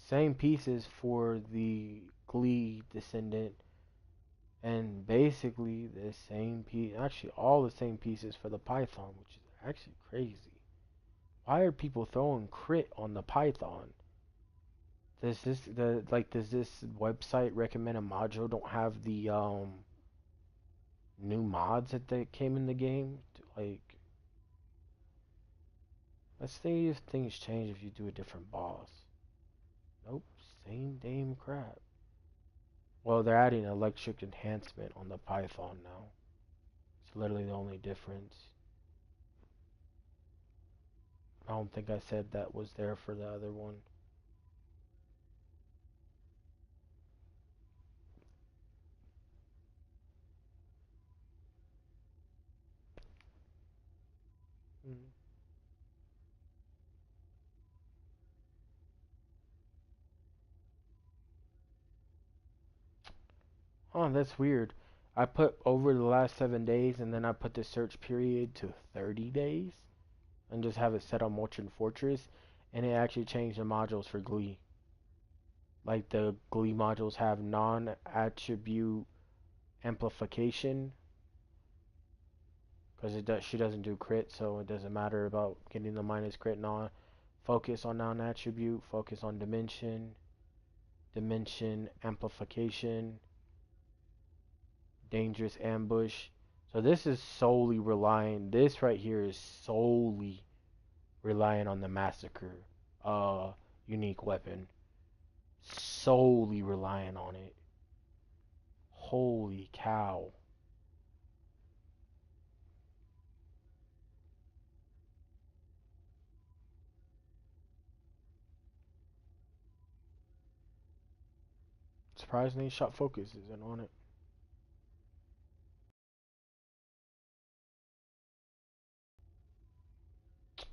Same pieces for the Glee Descendant, and basically the same piece, actually all the same pieces for the Python, which is Actually crazy. Why are people throwing crit on the Python? Does this website recommend a module don't have the new mods that they came in the game? Like, let's see if things change if you do a different boss. Nope, same damn crap. Well, they're adding electric enhancement on the Python now. It's literally the only difference. I don't think I said that was there for the other one. Mm. Oh, that's weird. I put over the last 7 days and then I put the search period to 30 days and just have it set on Molten Fortress and it actually changed the modules for Glee. Like the Glee modules have non-attribute amplification because she doesn't do crit, so it doesn't matter about getting the minus crit. Non focus on non-attribute, focus on dimension amplification, dangerous ambush. So this is solely relying. This right here is solely relying on the massacre, uh, unique weapon. Solely relying on it. Holy cow! Surprisingly, shot focus isn't on it.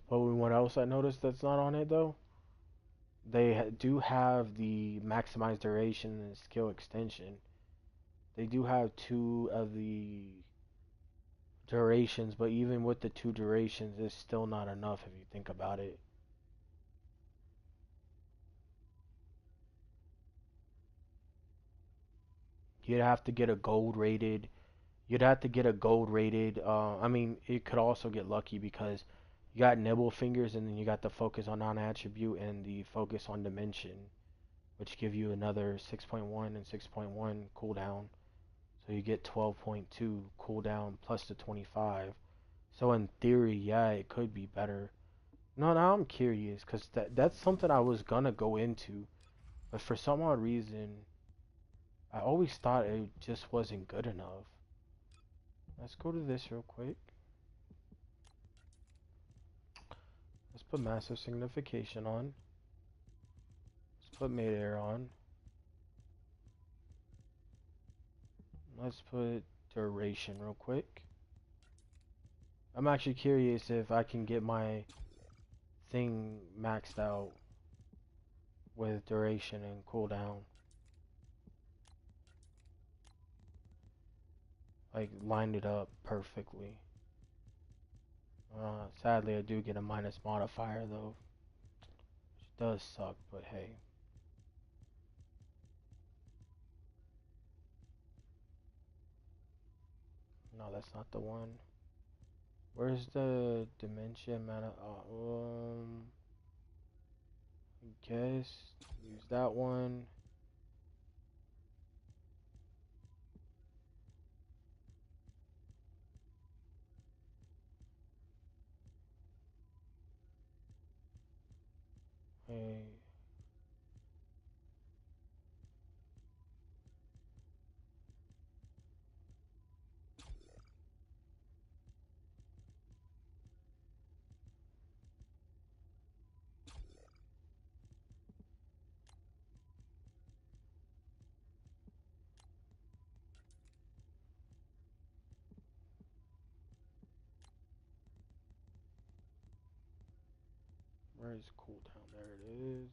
But what else I noticed that's not on it though? They do have the maximized duration and skill extension. They do have two of the durations, but even with the two durations, it's still not enough if you think about it. You'd have to get a gold rated. You'd have to get a gold rated. I mean, it could also get lucky because you got nibble fingers and then you got the focus on non-attribute and the focus on dimension, which give you another 6.1 and 6.1 cooldown. So you get 12.2 cooldown plus the 25. So in theory, yeah, it could be better. No, now I'm curious because that's something I was gonna go into, but for some odd reason, I always thought it just wasn't good enough. Let's go to this real quick. Let's put massive signification on. Let's put mid-air on. Let's put duration real quick. I'm actually curious if I can get my thing maxed out with duration and cooldown. Like lined it up perfectly. Sadly, I do get a minus modifier though, which does suck, but hey. No, that's not the one. Where's the dementia mana? I guess use that one. Hey, where's cooldown? There it is.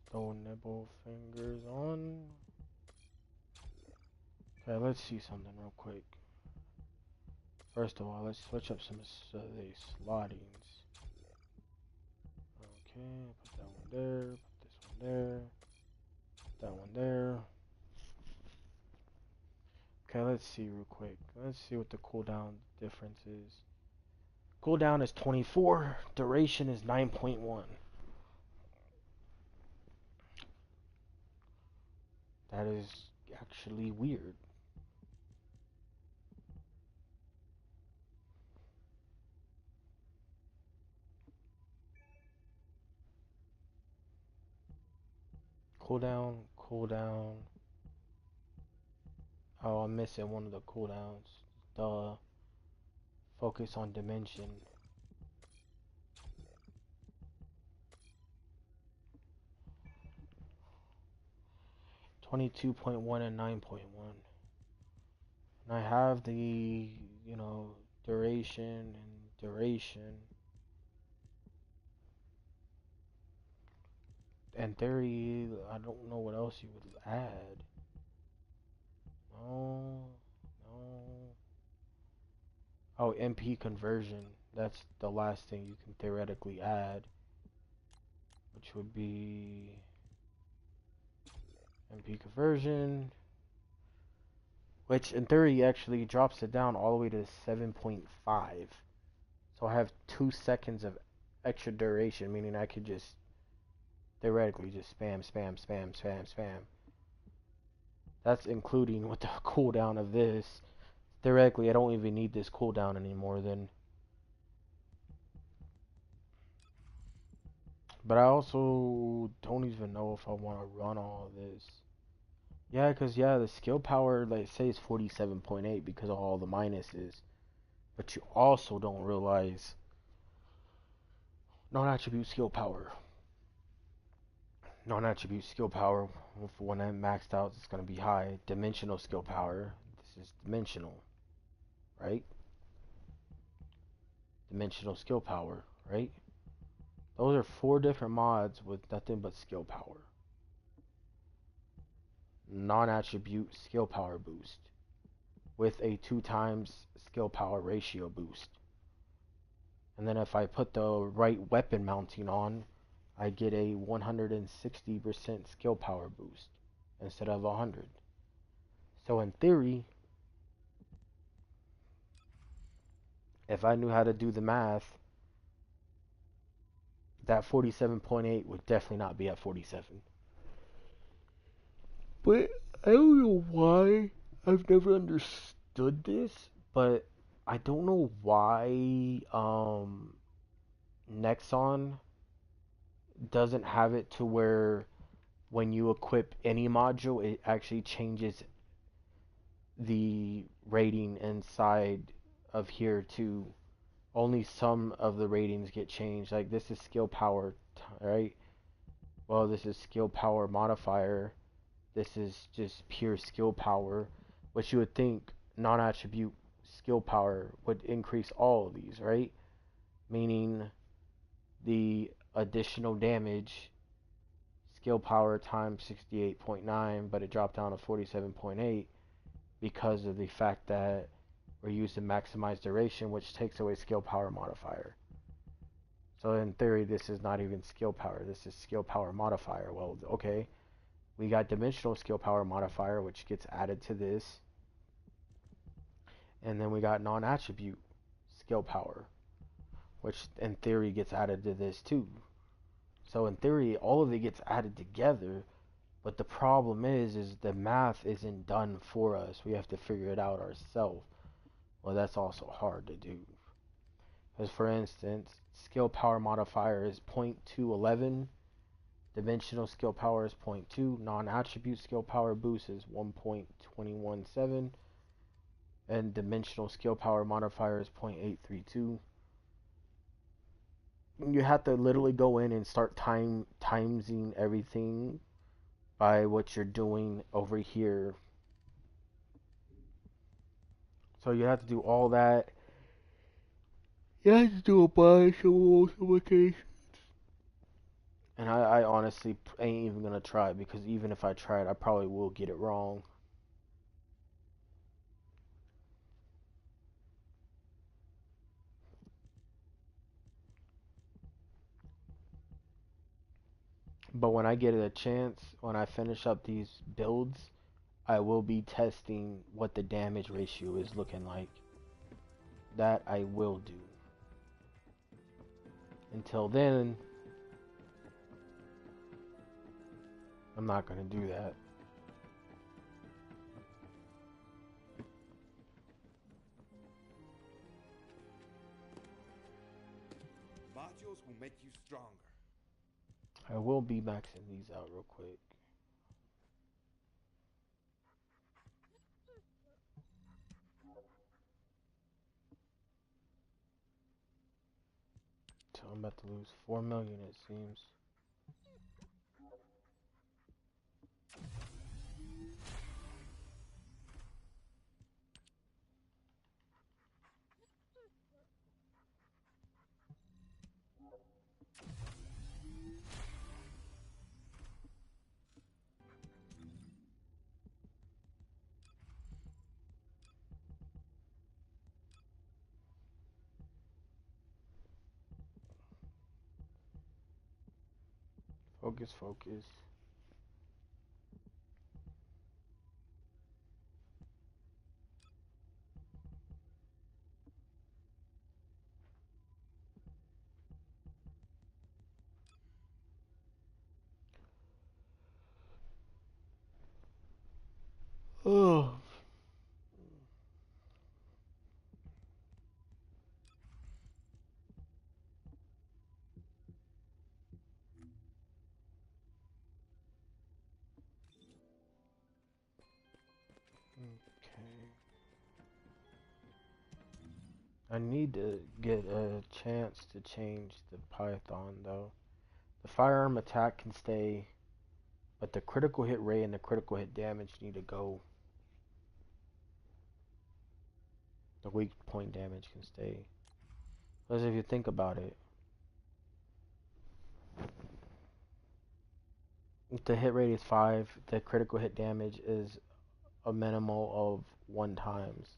Still nibble fingers on. Okay, let's see something real quick. First of all, let's switch up some of these slottings. Okay, put that one there, put this one there, put that one there. Okay, let's see real quick. Let's see what the cooldown difference is. Cooldown is 24. Duration is 9.1. That is actually weird. Cooldown. Oh, I'm missing one of the cooldowns. The focus on dimension. 22.1 and 9.1. And I have the, duration and duration. In theory, I don't know what else you would add. No, no. Oh, MP conversion. That's the last thing you can theoretically add, which would be MP conversion, which in theory actually drops it down all the way to 7.5. So I have 2 seconds of extra duration, meaning I could just theoretically just spam. That's including with the cooldown of this. Theoretically, I don't even need this cooldown anymore then. But I also don't even know if I want to run all of this. Yeah, because, the skill power, like, say is 47.8 because of all the minuses. But you also don't realize non-attribute skill power. Non-attribute skill power, when that maxed out, it's going to be high. Dimensional skill power, this is dimensional, right? Dimensional skill power, right? Those are 4 different mods with nothing but skill power. Non-attribute skill power boost with a 2 times skill power ratio boost. And then if I put the right weapon mounting on, I get a 160% skill power boost instead of 100. So in theory, if I knew how to do the math, that 47.8 would definitely not be at 47. But I don't know why. I've never understood this, but I don't know why Nexon doesn't have it to where when you equip any module, it actually changes the rating inside of here too. Only some of the ratings get changed. Like this is skill power, right? Well, this is skill power modifier. This is just pure skill power, which you would think non-attribute skill power would increase all of these, right? Meaning the additional damage skill power times 68.9, but it dropped down to 47.8 because of the fact that we're using maximize duration, which takes away skill power modifier. So in theory, this is not even skill power. This is skill power modifier. Well, okay. We got dimensional skill power modifier, which gets added to this. And then we got non-attribute skill power, which in theory gets added to this too. So in theory, all of it gets added together. But the problem is the math isn't done for us. We have to figure it out ourselves. Well, that's also hard to do. Because for instance, skill power modifier is 0.211. Dimensional skill power is 0.2. Non-attribute skill power boost is 1.217. And dimensional skill power modifier is 0.832. You have to literally go in and start timesing everything by what you're doing over here. So you have to do all that. You have to do a bunch of multiplications. And I honestly ain't even gonna try, because even if I tried, I probably will get it wrong. But when I get a chance, when I finish up these builds, I will be testing what the damage ratio is looking like. That I will do. Until then, I'm not gonna do that. Modules will make you stronger. I will be maxing these out real quick. So I'm about to lose 4 million, it seems. Focus, focus. Oh. Okay. I need to get a chance to change the Python though. The firearm attack can stay, but the critical hit rate and the critical hit damage need to go. The weak point damage can stay. Because if you think about it, if the hit rate is 5, the critical hit damage is a minimal of 1 times.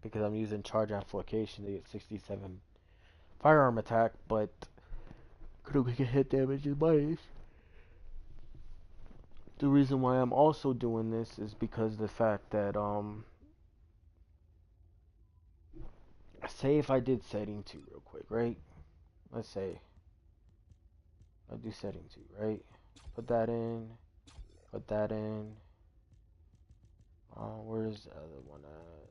Because I'm using charge amplification to get 67 firearm attack, but critical hit damage is minus. The reason why I'm also doing this is because of the fact that say if I did setting 2 real quick, right? Let's say I do setting 2, right? Put that in, put that in. Where's the other one at?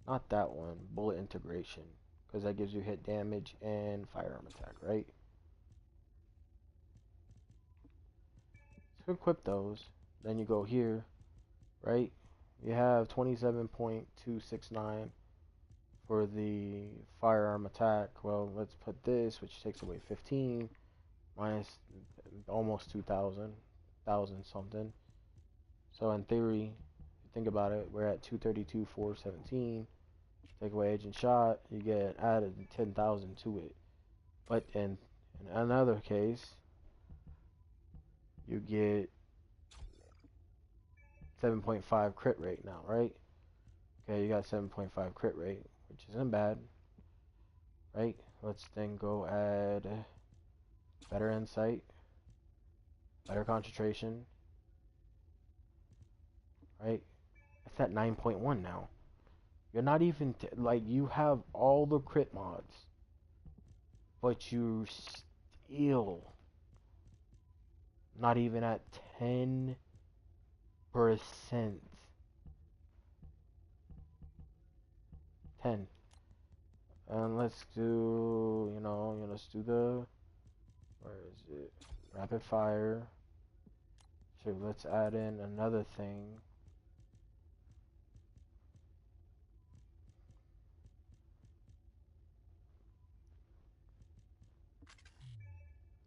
Not that one, bullet integration, because that gives you hit damage and firearm attack, right? So equip those, then you go here, right? You have 27.269 for the firearm attack. Well, let's put this, which takes away 15, minus almost 2,000, 1,000 something. So in theory, think about it, we're at 232,417. Take away agent shot, you get added 10,000 to it. But in another case, you get 7.5 crit rate now, right? Okay, you got 7.5 crit rate, which isn't bad, right? Let's then go add better insight, better concentration, right? It's at 9.1 now. You're not even, like, you have all the crit mods, but you still not even at 10%. Ten. And let's do, let's do where is it? Rapid fire. So let's add in another thing.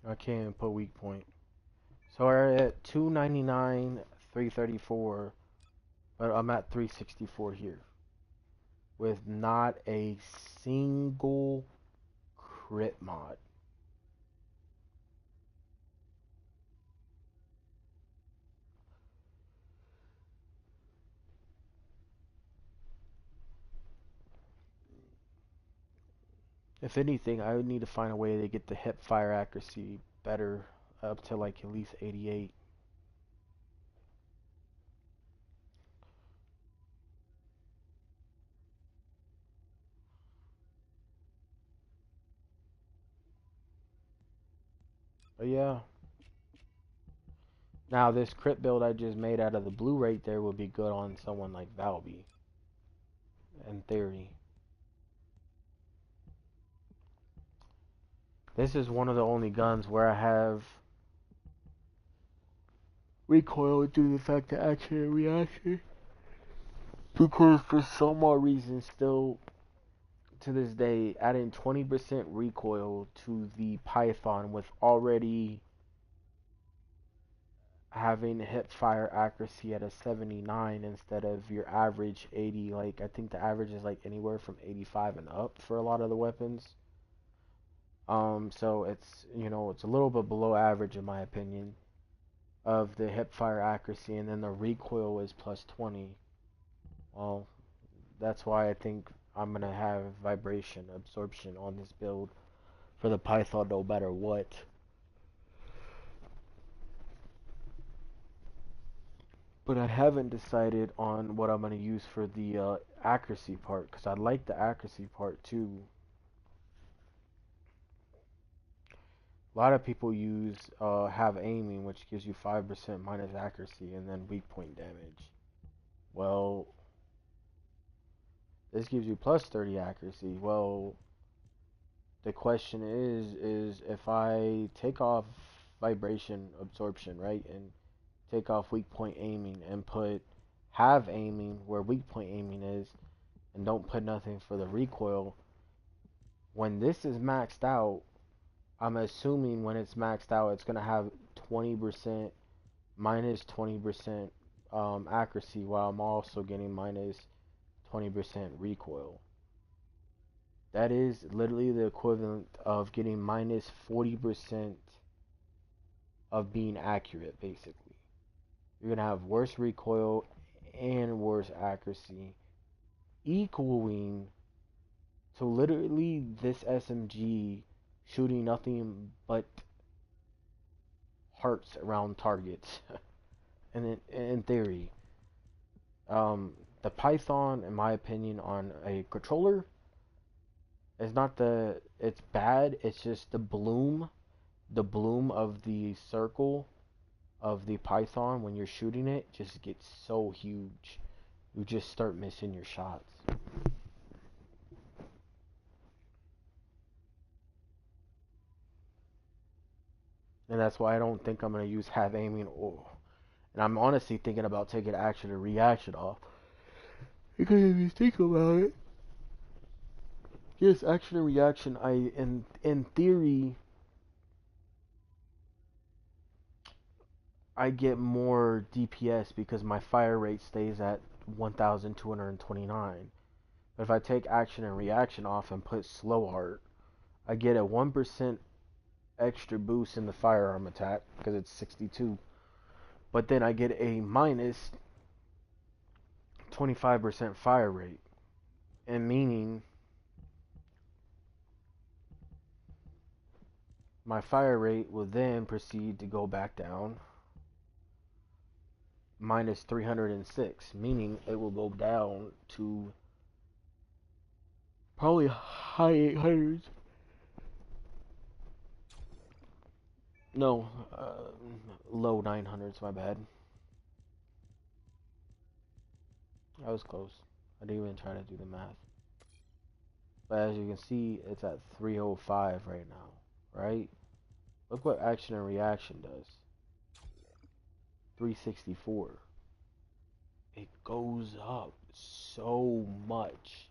I can't even put weak point. So we're at 299, 334, but I'm at 364 here. With not a single crit mod. If anything, I would need to find a way to get the hip fire accuracy better, up to like at least 88. But yeah. Now this crit build I just made out of the blue right there would be good on someone like Valby, in theory. This is one of the only guns where I have recoil due to the fact that action and reaction. Because for some odd reason, still to this day, adding 20% recoil to the Python with already having hip fire accuracy at a 79 instead of your average 80. Like, I think the average is like anywhere from 85 and up for a lot of the weapons. So it's, it's a little bit below average in my opinion of the hip fire accuracy, and then the recoil is plus 20. Well, that's why I think I'm gonna have vibration absorption on this build for the Python no matter what. But I haven't decided on what I'm gonna use for the accuracy part, because I like the accuracy part too. A lot of people use have aiming, which gives you 5% minus accuracy and then weak point damage. Well, this gives you plus 30 accuracy. Well, the question is if I take off vibration absorption, right, and take off weak point aiming and put have aiming where weak point aiming is, and don't put nothing for the recoil, when this is maxed out, I'm assuming when it's maxed out, it's gonna have 20% minus 20% accuracy, while I'm also getting minus 20% recoil. That is literally the equivalent of getting minus 40% of being accurate, basically. You're gonna have worse recoil and worse accuracy, equaling to literally this SMG shooting nothing but hearts around targets. And in theory, the Python, in my opinion, on a controller is not it's bad. It's just the bloom of the circle of the Python when you're shooting it just gets so huge. You just start missing your shots. And that's why I don't think I'm going to use have aiming or. And I'm honestly thinking about taking action and reaction off. Because if you think about it, yes, action and reaction, in theory, I get more DPS because my fire rate stays at 1,229. But if I take action and reaction off and put slow art, I get a 1% extra boost in the firearm attack because it's 62. But then I get a minus 25% fire rate. And meaning my fire rate will then proceed to go back down minus 306, meaning it will go down to probably high 800s. No, low 900s, my bad. I was close. I didn't even try to do the math. But as you can see, it's at 305 right now, right? Look what action and reaction does. 364. It goes up so much.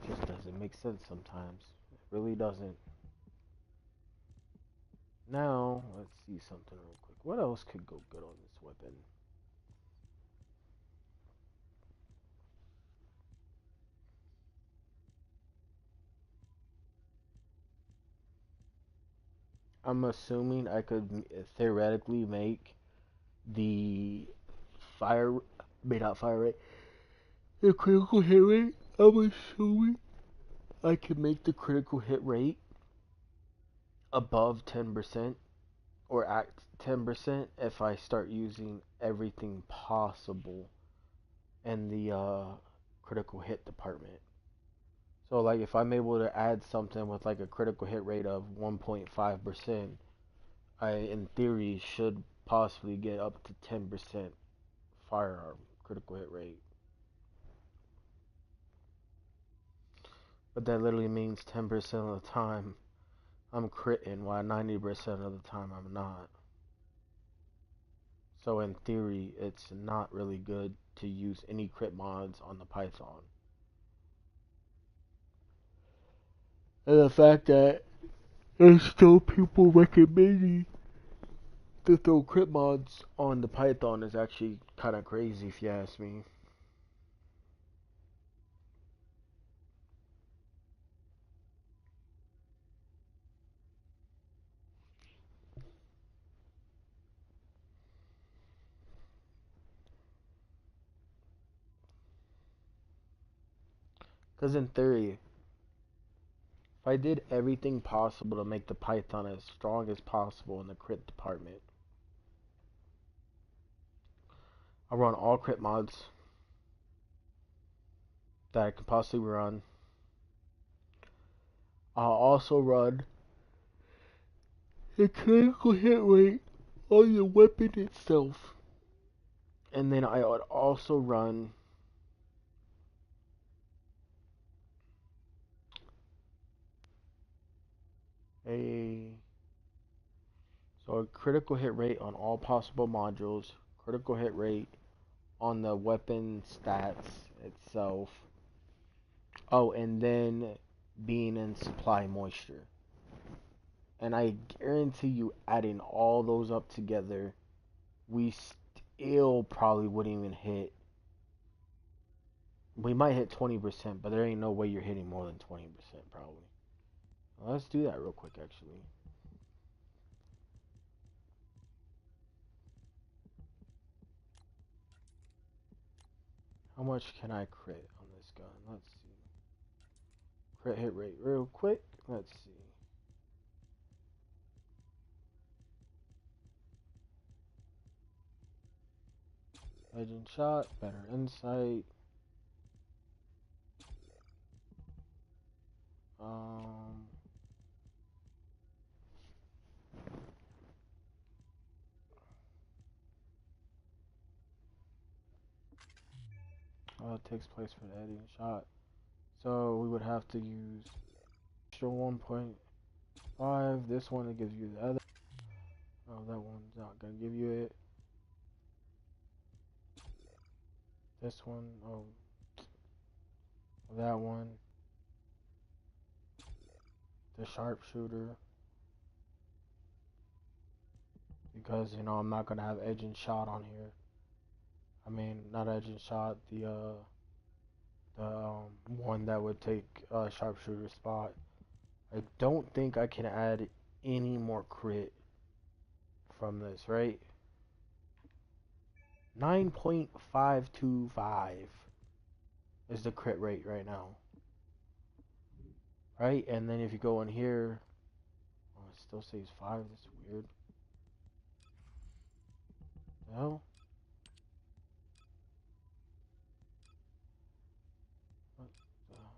It just doesn't make sense sometimes. It really doesn't. Now, let's see something real quick. What else could go good on this weapon? I'm assuming I could theoretically make the fire, may not fire rate, the critical hit rate. I'm assuming I can make the critical hit rate above 10% or at 10% if I start using everything possible in the critical hit department. So like if I'm able to add something with like a critical hit rate of 1.5%, in theory, should possibly get up to 10% firearm critical hit rate. But that literally means 10% of the time I'm critting, while 90% of the time I'm not. So in theory, it's not really good to use any crit mods on the Python. And the fact that there's still people recommending to throw crit mods on the Python is actually kind of crazy, if you ask me. Because in theory, if I did everything possible to make the Python as strong as possible in the crit department, I run all crit mods that I could possibly run. I'll also run the critical hit rate on the weapon itself. And then I would also run a critical hit rate on all possible modules, critical hit rate on the weapon stats itself. Oh, and then being in supply moisture. And I guarantee you, adding all those up together, we still probably wouldn't even hit. We might hit 20%, but there ain't no way you're hitting more than 20%, probably. Well, let's do that real quick, actually. How much can I crit on this gun? Let's see. Crit hit rate real quick. Let's see. Legend shot, better insight. Um, it takes place for the editing shot. So we would have to use extra 1.5. This one, it gives you the other. Oh, that one's not gonna give you it. This one, oh, that one. The sharpshooter. Because, you know, I'm not gonna have edge and shot on here. I mean, not edge and shot, the one that would take sharpshooter spot. I don't think I can add any more crit from this, right? 9.525 is the crit rate right now. Right? And then if you go in here, oh, it still says 5. That's weird. No? What the hell?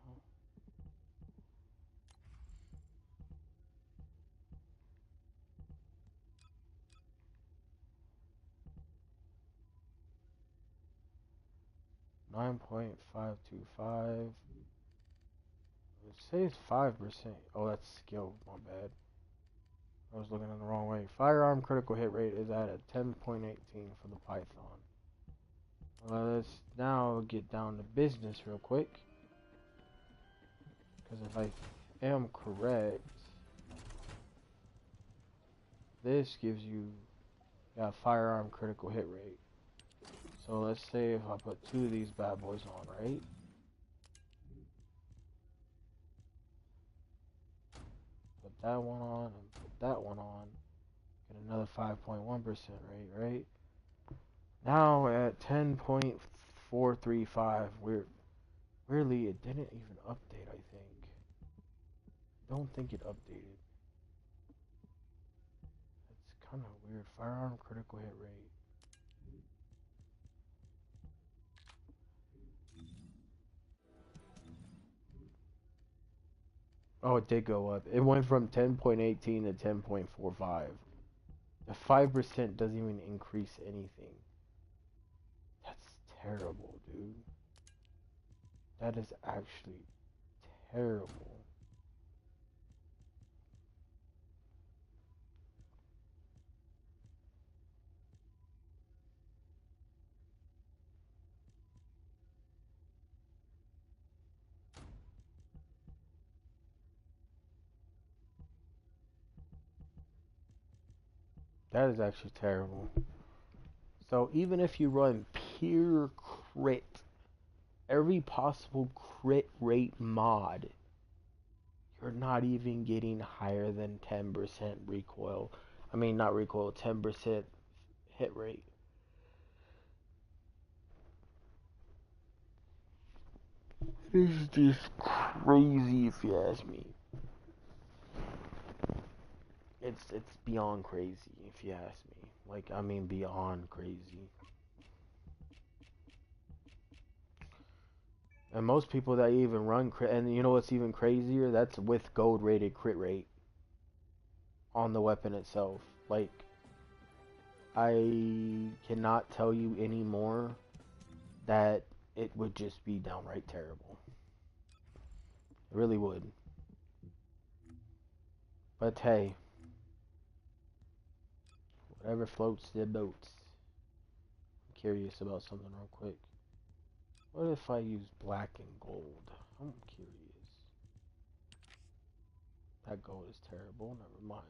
.525. It says 5%. Oh, that's skill. My bad. I was looking in the wrong way. Firearm critical hit rate is at a 10.18 for the Python. Let's now get down to business real quick. Because if I am correct, this gives you firearm critical hit rate. So let's say if I put 2 of these bad boys on, right? Put that one on and put that one on. Get another 5.1% rate, right? Now at 10.435, weirdly it didn't even update, I think. Don't think it updated. It's kind of weird. Firearm critical hit rate. Oh, it did go up. It went from 10.18 to 10.45. The 5% doesn't even increase anything. That's terrible, dude. That is actually terrible. That is actually terrible. So even if you run pure crit, every possible crit rate mod, you're not even getting higher than 10% recoil. I mean, not recoil, 10% hit rate. It's just crazy if you ask me. It's beyond crazy if you ask me. Like, I mean, beyond crazy. And most people that even run crit, and you know what's even crazier? That's with gold rated crit rate on the weapon itself. Like, I cannot tell you anymore that it would just be downright terrible. It really would. But hey, whatever floats the boats. I'm curious about something real quick. What if I use black and gold? I'm curious. That gold is terrible. Never mind.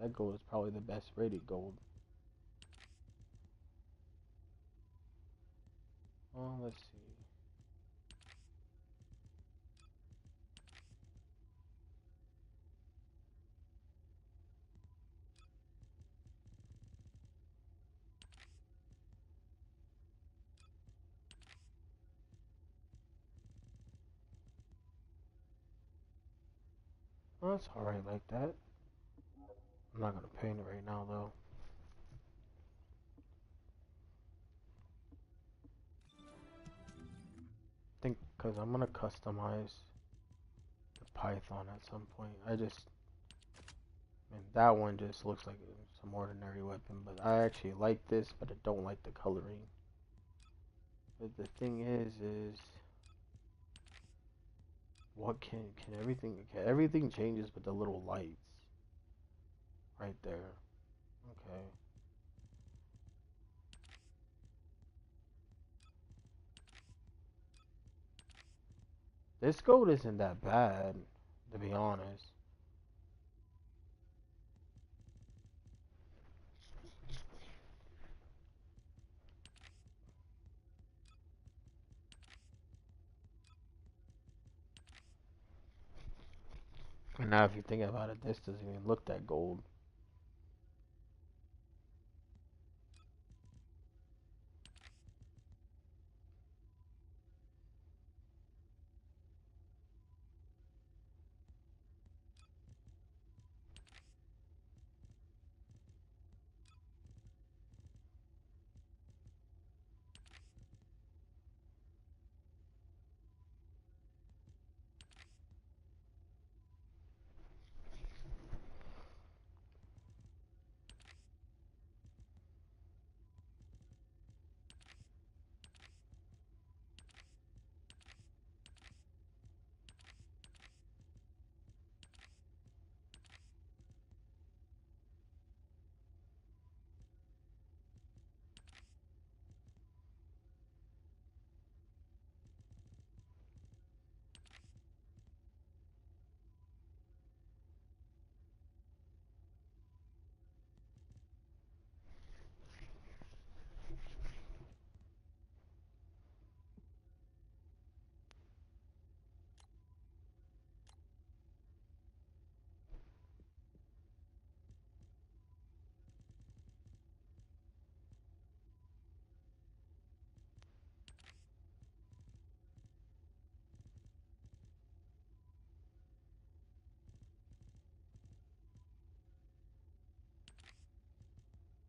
That gold is probably the best rated gold. Well, let's see. Well, that's alright like that. I'm not gonna paint it right now though. I think because I'm gonna customize the Python at some point. I mean, that one just looks like some ordinary weapon, but I actually like this, but I don't like the coloring. But the thing is what can everything changes with the little lights right there. Okay. This gold isn't that bad, to be honest. And now if you think about it, this doesn't even look that gold.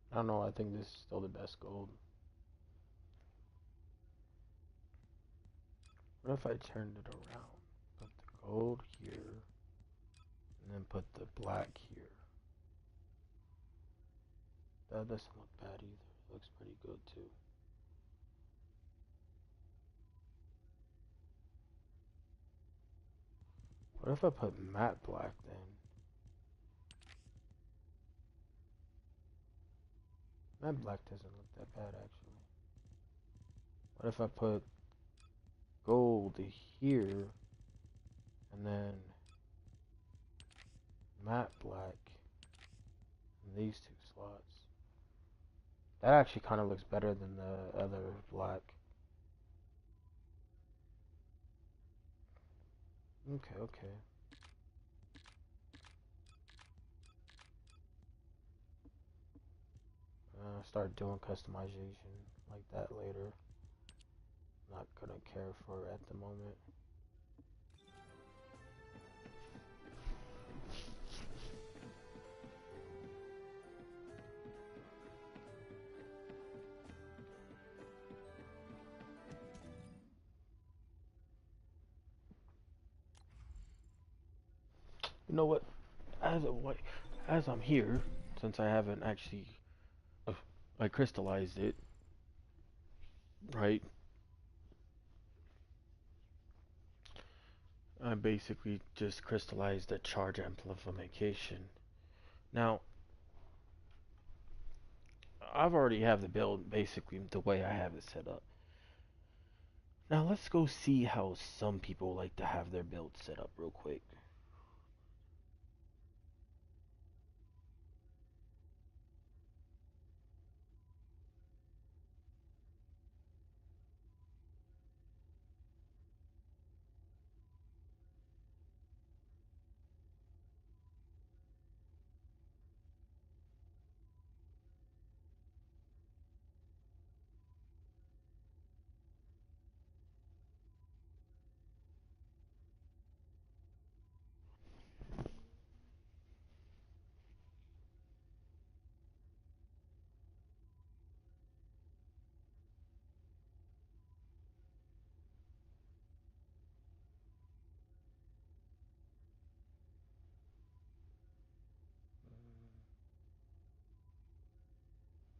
I don't know, I think this is still the best gold. What if I turned it around? Put the gold here, and then put the black here. That doesn't look bad either. It looks pretty good too. What if I put matte black then? Matte black doesn't look that bad actually. What if I put gold here and then matte black in these two slots? That actually kind of looks better than the other black. Okay, okay. Start doing customization like that later. Not gonna care for it at the moment. You know what? As a, as I'm here, since I haven't actually uh, I crystallized it, right? I basically just crystallized the charge amplification. Now, I've already have the build basically the way I have it set up. Now let's go see how some people like to have their build set up real quick.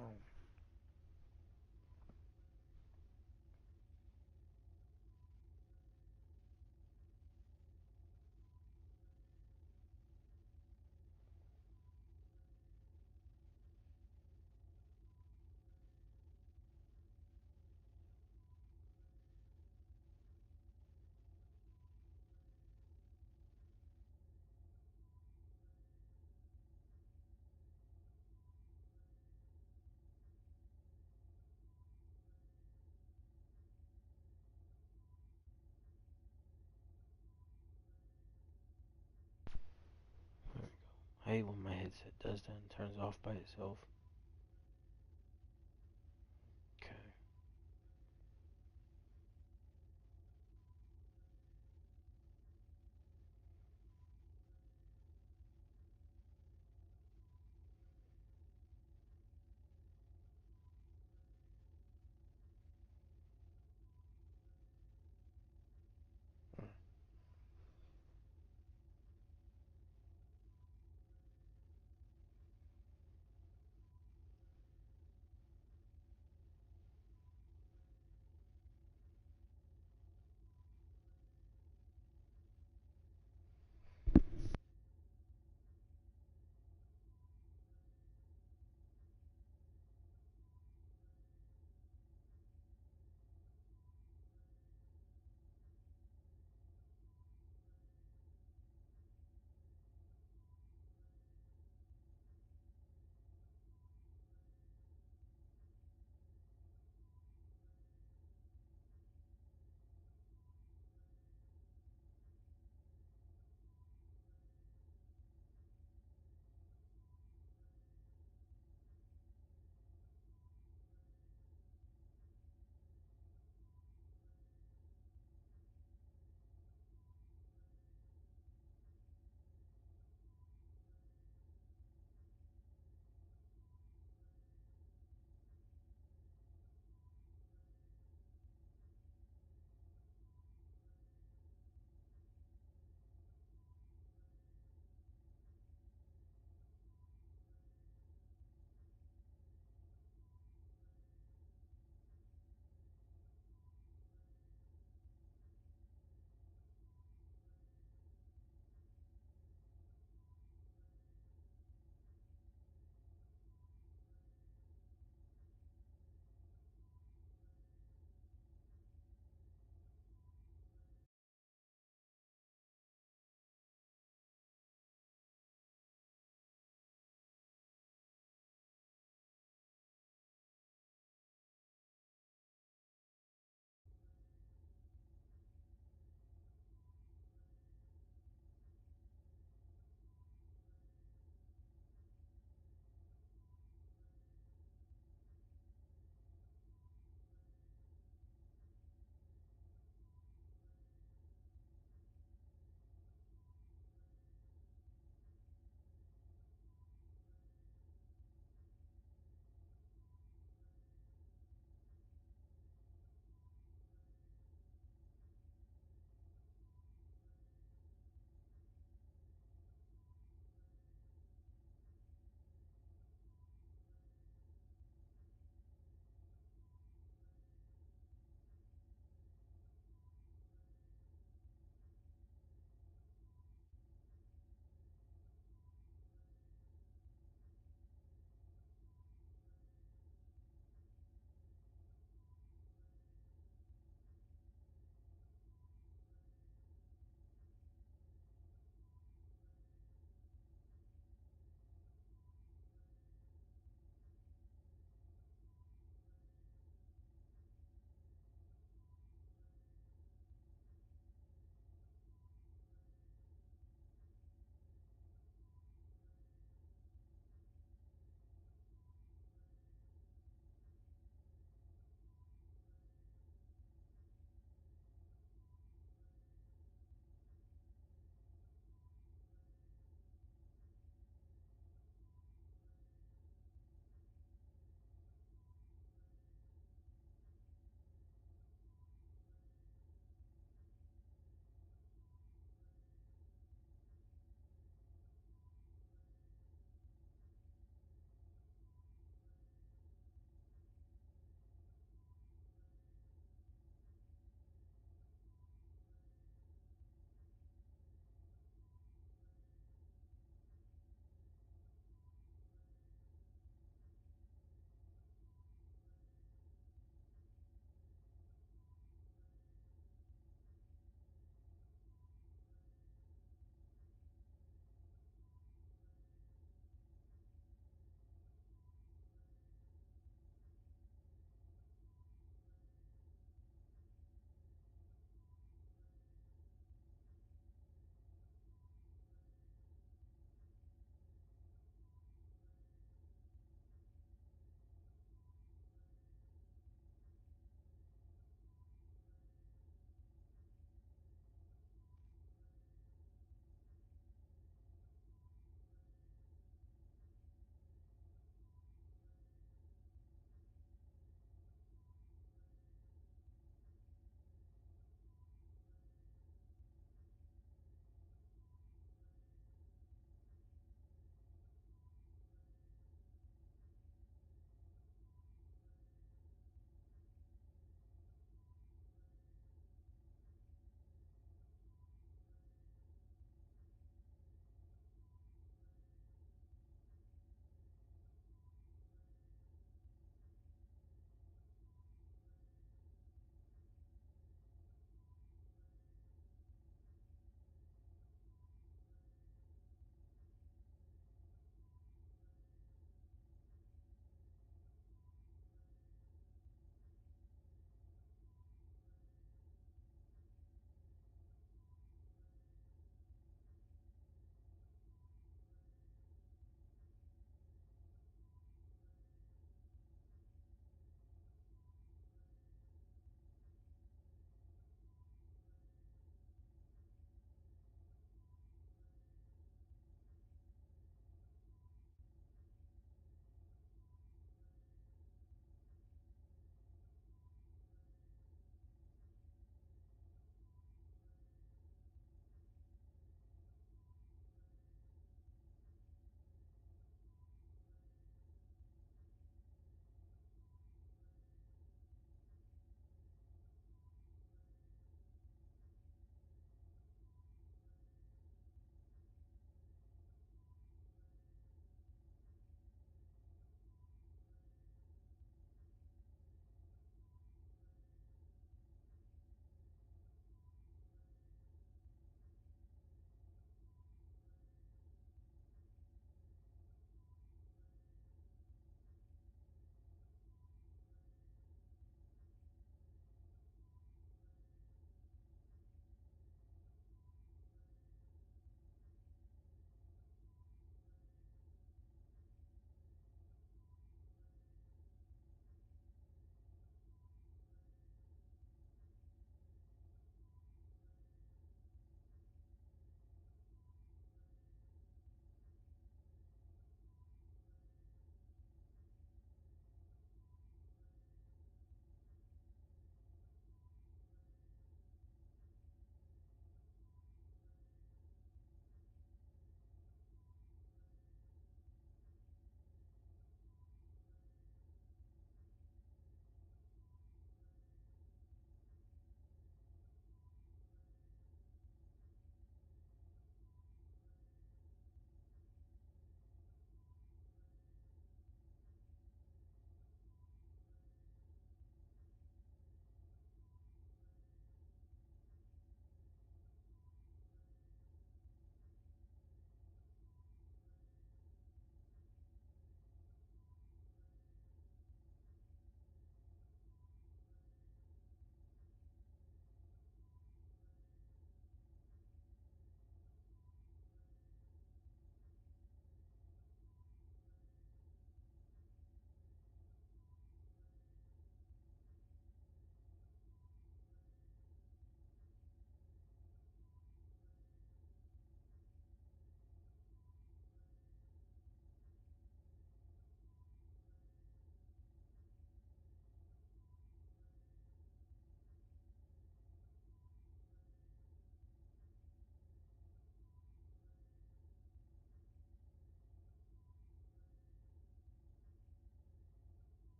Oh. There we go. I hate when my headset does that and turns off by itself. Okay.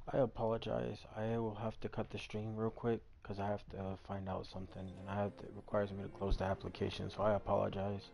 I apologize. I will have to cut the stream real quick because I have to find out something, and it requires me to close the application. So I apologize.